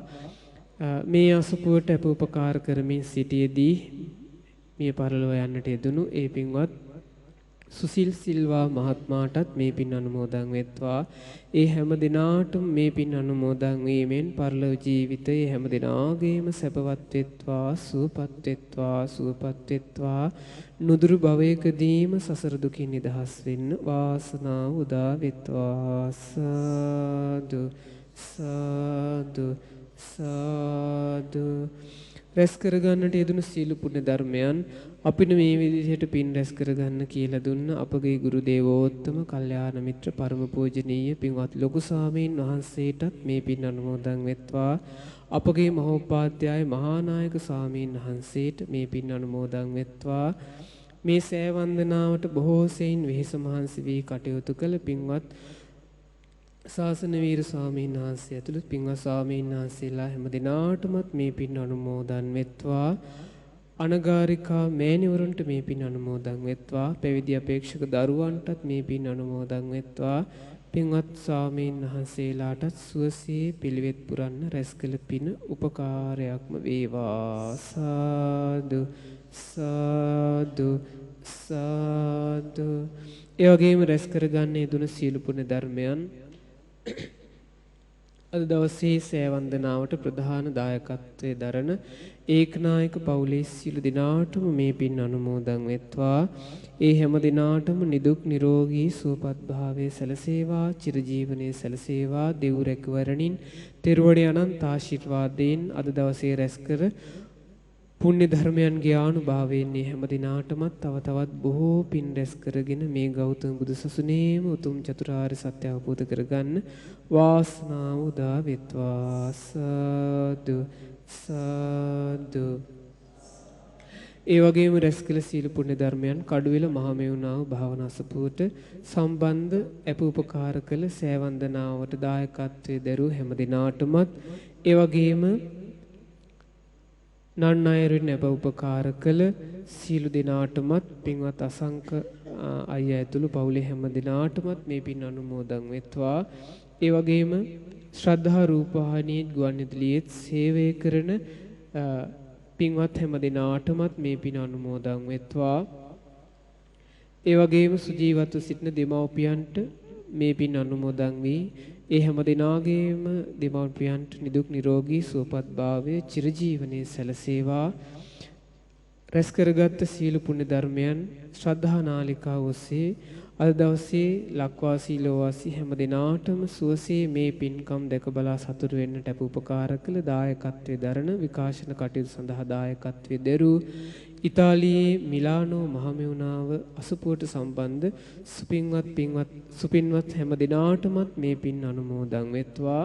මේ අසපුවට අප උපකාර කරමින් සිටියේදී මිය පරලොව යන්නට යෙදුණු ඒ පින්වත් සුසිල් සිල්වා මහත්මයාටත් මේ පින් අනුමෝදන් වෙත්වා. ඒ හැම දිනාටම මේ පින් අනුමෝදන් වීමෙන් පරලොව ජීවිතයේ හැම දිනාගේම සැපවත් වෙත්වා, සුවපත් වෙත්වා, සුවපත් වෙත්වා. නුදුරු භවයකදීම සසර දුකින් නිදහස් වෙන්න වාසනාව උදා වෙත්වා. සාදු සාදු සාදු. රැස් කරගන්නට යෙදුණු සීල පුණ්‍ය ධර්මයන් අපිට මේ විදිහට පින් රැස් කරගන්න කියලා දුන්න අපගේ ගුරු දේවෝත්තම කල්යාණ මිත්‍ර පරම පූජනීය පින්වත් ලොකු ස්වාමීන් වහන්සේටත් මේ පින් අනුමෝදන් වෙත්වා. අපගේ මහෝපාද්‍යය මහානායක ස්වාමීන් වහන්සේට මේ පින් අනුමෝදන් වෙත්වා. මේ සෑ වන්දනාවට බොහෝ සෙයින් වෙහෙස මහන්සි වී කටයුතු කළ පින්වත් ශාසන වීර ස්වාමීන් වහන්සේ ඇතුළු පින්වත් ස්වාමීන් වහන්සේලා හැම දිනාටමත් මේ පින් අනුමෝදන් වෙත්වා. අනගාരികා මෑණිවරුන්ට මේ පින් අනුමෝදන් වෙත්වා. පැවිදි අපේක්ෂක දරුවන්ටත් මේ පින් අනුමෝදන් වෙත්වා. පින්වත් ස්වාමීන් වහන්සේලාටත් සුවසේ පිළිවෙත් පුරන්න රැස් කළ පින උපකාරයක්ම වේවා. සාදු සාදු සාදු. ඒ වගේම රැස් කරගන්න යෙදුන සියලු පුණ්‍ය ධර්මයන් අද දවසේ සෑ වන්දනාවට ප්‍රධාන දායකත්වයේ දරන ඒකනායක පවුලේ සියලු දිනාටම මේ පින් අනුමෝදන් වෙත්වා. ඒ හැම දිනාටම නිදුක් නිරෝගී සුවපත් භාවයේ සැලසේවා, චිරජීවනයේ සැලසේවා. දෙව් රැකවරණින් තෙරුවනේ අනන්ත ආශිර්වාදයෙන් අද දවසේ රැස් කර පුණ්‍ය ධර්මයන්ගේ ආනුභාවයෙන් හැම දිනාටමත් තව තවත් බොහෝ පින් රැස් කරගෙන මේ ගෞතම බුදුසසුනේම උතුම් චතුරාර්ය සත්‍ය අවබෝධ කරගන්න වාසනාව උදා වෙත්වා. සාදු සාදු. ඒ වගේම රැස් කළ සීල පුණ්‍ය ධර්මයන් කඩුවෙල මහමෙවුනාව භාවනා අසපුවට සම්බන්ධ අපූපකාර කළ සෑවන්දනාවට දායකත්වයේ දරූ හැම දිනාටමත් ඒ වගේම නන්නයරින් අපූපකාර කළ සීල දිනාටමත් පින්වත් අසංක අයියා ඇතුළු පවුලේ හැම දිනාටමත් මේ පින් අනුමෝදන් වෙත්වා. ඒ වගේම ශ්‍රද්ධා රූපවාහිනියේ ගුවන්විදුලියේ සේවය කරන පින්වත් හැම දිනාටමත් මේ පින් අනුමෝදන් වෙත්වා. ඒ වගේම සුජීවත්ව සිටින දෙමව්පියන්ට මේ පින් අනුමෝදන් වී ඒ හැම දිනාගේම දෙමව්පියන්ට නිදුක් නිරෝගී සුවපත් භාවය චිරජීවනයේ සැලසේවා. රැස් කරගත් සීල පුණ්‍ය ධර්මයන් ශ්‍රද්ධා නාලිකාව ඔස්සේ අද දවසේ ලක්වාසී ලෝවාසී හැම දිනාටම සුවසේ මේ පින්කම් දැක බලා සතුටු වෙන්නට අපුපකාර කළ දායකත්වයේ දරන විකාශන කටයුතු සඳහා දායකත්වයේ දරූ ඉතාලියේ මිලානෝ මහමෙවුනාව අසපුවට සම්බන්ධ සුපින්වත් හැම දිනාටමත් මේ පින් අනුමෝදන් වෙත්වා.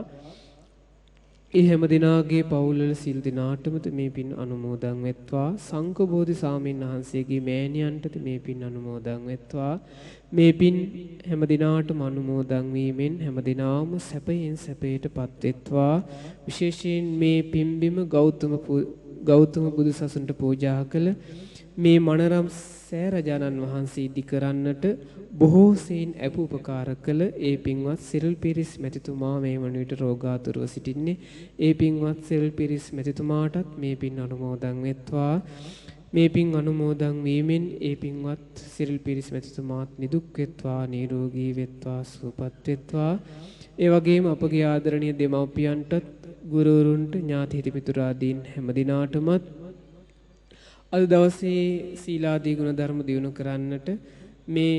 ඒ හැම දිනාගේ පවුල්වල සිල් දිනාටමත් මේ පින් අනුමෝදන් වෙත්වා. සංඝබෝධි සාමීන් වහන්සේගේ මෑණියන්ටද මේ පින් අනුමෝදන් වෙත්වා. මේ පින් හැම දිනාටම අනුමෝදන් වීමෙන් හැම දිනාම සැපයෙන් සැපයටපත් වෙත්වා. විශේෂයෙන් මේ පින්බිම ගෞතම බුදුසසුනට පූජා කළ මේ මනරම් සෑරජානන් වහන්සේ ඉදි කරන්නට බොහෝ සෙයින් අපූපකාර කළ ඒ පින්වත් සිරිල් පිරිස් මැතිතුමා මේ වන විට රෝගාතුරව සිටින්නේ. ඒ පින්වත් සිරිල් පිරිස් මැතිතුමාටත් මේ පින් අනුමෝදන් වෙත්වා. මේ පින් අනුමෝදන් වීමෙන් ඒ පින්වත් සිරිල් පිරිස් මැතිතුමාත් නිදුක් වෙත්වා, නිරෝගී වෙත්වා, සුවපත් වෙත්වා. ඒ වගේම අපගේ ආදරණීය දෙමව්පියන්ටත් ගුරුවරුන්ට ඥාති හිත මිතුරාදීන් හැම දිනාටමත් අද දවසේ සීලාදී ගුණ ධර්ම දියුණු කරන්නට මේ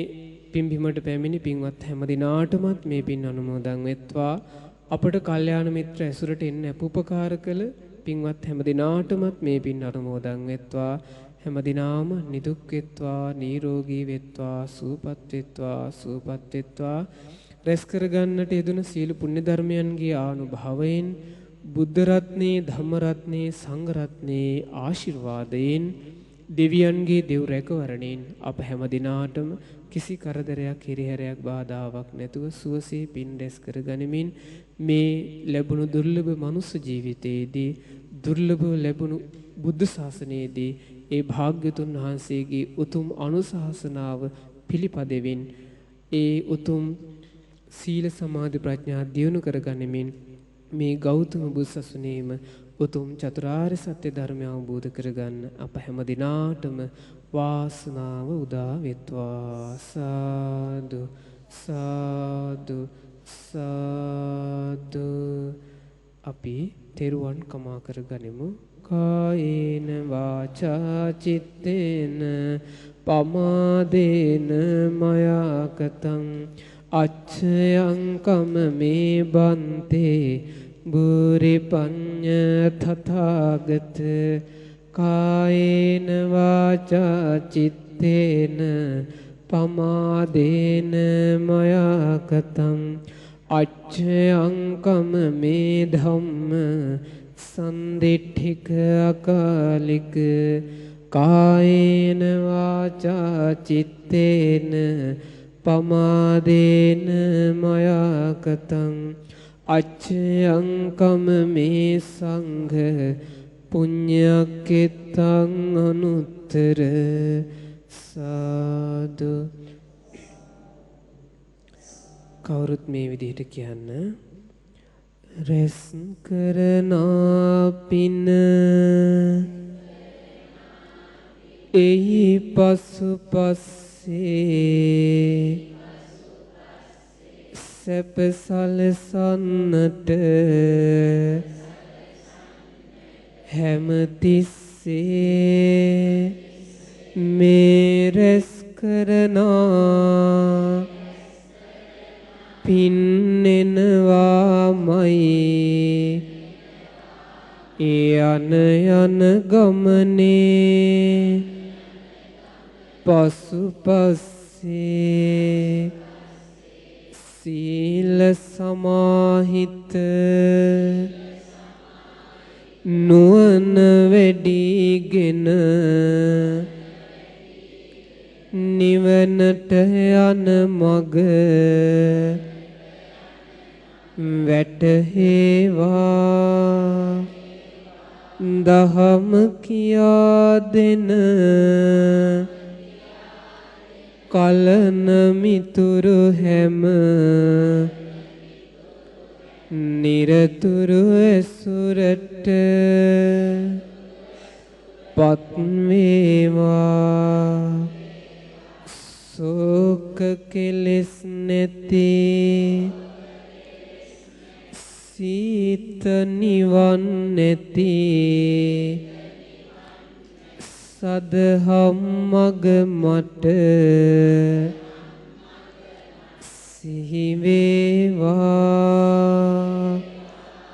පින්බිමට පැමිණි පින්වත් හැම දිනාටමත් මේ පින් අනුමෝදන් වෙත්වා. අපට කල්යාණ මිත්‍ර ඇසුරට එන්න අපුපකාර කළ පින්වත් හැම දිනාටමත් මේ පින් අනුමෝදන් වෙත්වා. හැම දිනාම නිදුක් වෙත්වා, නිරෝගී වෙත්වා, සුවපත් වෙත්වා, සුවපත් වෙත්වා. රැස් කරගන්නට යෙදුන සීල පුණ්‍ය ධර්මයන්ගේ ආනුභාවයෙන් බුද්ධ රත්නේ, ධම්ම රත්නේ, සංඝ රත්නේ ආශිර්වාදයෙන් දෙවියන්ගේ දෙව් රැකවරණයෙන් අප හැම දිනාටම කිසි කරදරයක්, හිරිහැරයක්, බාධාවක් නැතුව සුවසේ පින් රැස් කර ගනිමින් මේ ලැබුණු දුර්ලභ මනුස්ස ජීවිතයේදී දුර්ලභ ලැබුණු බුද්ධ ශාසනයේදී ඒ භාග්‍යතුන් වහන්සේගේ උතුම් අනුශාසනාව පිළිපදෙමින් ඒ උතුම් සීල සමාධි ප්‍රඥා දියුණු කර ගනිමින් මේ ගෞතම බුදුසසුනේම උතුම් චතුරාර්ය සත්‍ය ධර්මය අවබෝධ කරගන්න අප හැම දිනාටම වාසනාව උදා වෙත්වා. සාදු සාදු සාදු. අපි තෙරුවන් කමා කරගනිමු. කායේන වාචා චිත්තේන පමාදේන මයා කතං අච්ඡයං කම මේ බන්තේ බුරි පඤ්ඤ තථාගත. කායේන වාචා චිත්තේන පමාදේන මයා කතං අච්ඡයං කම මේ ධම්ම සන්දිඨික අකාලික. කායේන වාචා චිත්තේන පමාදේන මයා කතං අච්ඡයං කම මේ සංඝ පුඤ්ඤක්ඛෙත්තං අනුත්තර. සාදු. කවුරුත් මේ විදිහට කියන්න. රැස් කරනා පින එහි පසුපස්සේ සැප සලසන්නට හැමතිස්සේ මේ රැස් කරනා පින්නෙනවාමයි. ඒ යන යන ගමනේ පසුපස්සේ සීල සමාහිත නුවණ වැඩිගෙන නිවනට යන මග වැටහෙවා දහම කියා දෙන කලන මිතුරු හැම නිරතුරු ඇසුරට පත් වේවා සෝක කෙලෙස් නැති සීත නිවන් නැති සදහම් මග මට සිහි වේවා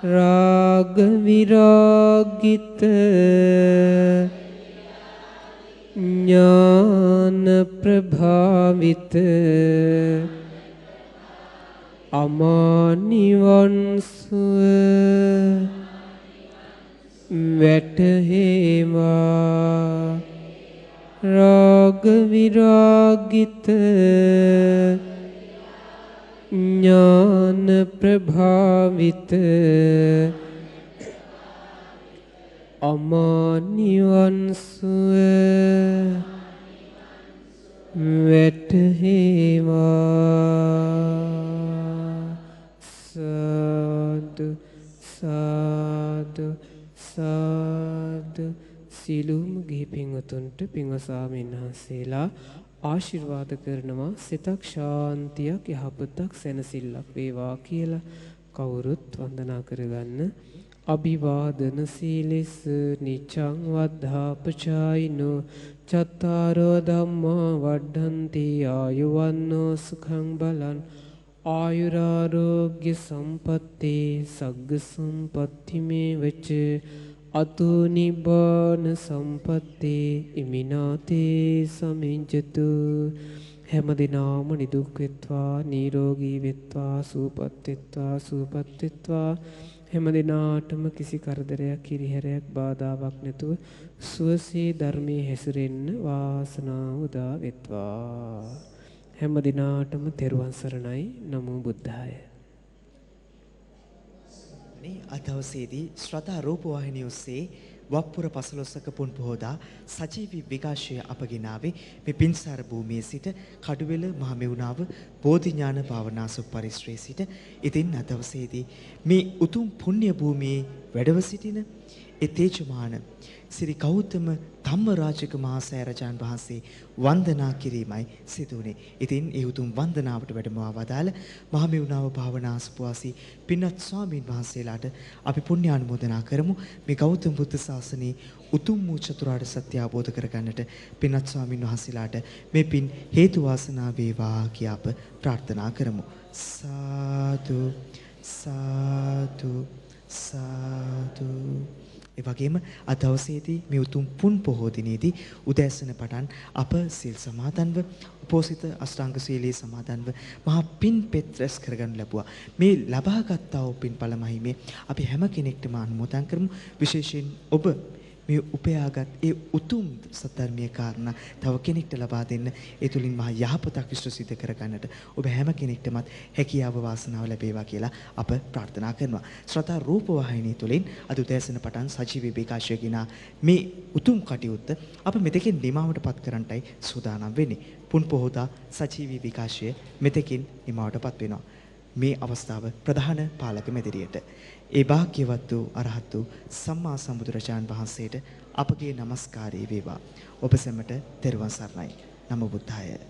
රාග විරාගිත ඥාන ප්‍රභාවිත අමා නිවන් සුව වැටහෙවා රාග විරාගිත ඥාන ප්‍රභාවිත අමා නිවන් සුව වැටහෙවා සාදු සාදු සාදු සිළුම් ගිහි පින්වතුන්ට පින්වත් ස්වාමීන් වහන්සේලා ආශිර්වාද කරනවා සිතක් ශාන්තියක් යහපතක් සැනසෙල්ලක් වේවා කියලා කවුරුත් වන්දනා කරගන්න අභිවාදන සීලෙස නිච්ඡං වද්ධාපචායිනෝ චත්තාරෝ ධම්මා වඩ්ඩන්ති ආයුවන්නෝ සුඛං බලං ආයුරාරෝග්‍ය සම්පත්තේ සග්ග සම්පත්ති මේ වච අතෝ නිබ්බාන සම්පත්තේ ඉමිනාතේ සමිඤ්ජතු හැම දිනම නිදුක් වෙත්වා නිරෝගී වෙත්වා සුවපත් වෙත්වා සුවපත් වෙත්වා හැම දිනාටම කිසි කරදරයක් කිරිහැරයක් බාධාවක් නැතුව සුවසේ ධර්මයේ හැසිරෙන්න වාසනාව උදා වෙත්වා හැම දිනාටම තෙරුවන් සරණයි නමෝ බුද්ධාය අද දවසේදී ශ්‍රද්ධා රූපවාහිනිය ඔස්සේ වප්පුර 15ක පුන් පොහොදා සජීවී විකාශය අපගෙන ආවේ මේ පින්සාර භූමියේ සිට කඩුවෙල මහමෙවුනාව බෝධිඥාන භාවනාසු පරිශ්‍රයේ සිට ඉතින් අද දවසේදී මේ උතුම් පුණ්‍ය භූමියේ වැඩව සිටින ඒ තේජමාන ශ්‍රී ගෞතම ධම්මරාජක මහසෑරජාන් වහන්සේ වන්දනා කිරීමයි සිදුවුනේ. ඉතින් ඒ උතුම් වන්දනාවට වැඩමවා වදාළ මහමෙවුනාව භාවනාස්පවාසී පින්වත් ස්වාමීන් වහන්සේලාට අපි පුණ්‍යානුමෝදනා කරමු. මේ ගෞතම බුද්ධ ශාසනයේ උතුම් වූ චතුරාර්ය සත්‍ය අවබෝධ කරගන්නට පින්වත් ස්වාමීන් වහන්සේලාට මේ පින් හේතු වාසනා වේවා කියා අප ප්‍රාර්ථනා කරමු. සාදු සාදු සාදු. ඒ වගේම අද දවසේදී මේ උතුම් පුන් පොහෝ දිනේදී උදෑසන පටන් අප සිල් සමාදන්ව උපෝසිත අෂ්ටාංග සීලයේ සමාදන්ව මහා පින් පෙත් රැස් කරගන්න ලැබුවා. මේ ලබාගත්තා වූ පින් පළ මහිමේ අපි හැම කෙනෙක්ටම අනුමෝදන් කරමු. විශේෂයෙන් ඔබ මේ උපයාගත් ඒ උතුම් සත්‍යර්මීය කාරණා තව කෙනෙක්ට ලබා දෙන්න ඒ තුලින් මහා යහපතක් විශ්ව සිද්ධ කරගන්නට ඔබ හැම කෙනෙක්ටමත් හැකියාව වාසනාව ලැබේවා කියලා අප ප්‍රාර්ථනා කරනවා. ශ්‍රද්ධා රූපවාහිනිය තුලින් අද උදෑසන පටන් සජීවී විකාශය කියන මේ උතුම් කටයුත්ත අප මෙතෙකින් නිමාවටපත් කරන්නටයි සූදානම් වෙන්නේ. පුන් පොහොදා සජීවී විකාශය මෙතෙකින් නිමාවටපත් වෙනවා. මේ අවස්ථාව ප්‍රධාන පාලක මැදිරියට ඒ භාග්‍යවත් වූ අරහත් වූ සම්මා සම්බුදුරජාන් වහන්සේට අපගේ নমස්කාරය වේවා. ඔබ සැමට තෙරුවන් සරණයි. නමෝ බුද්ධාය.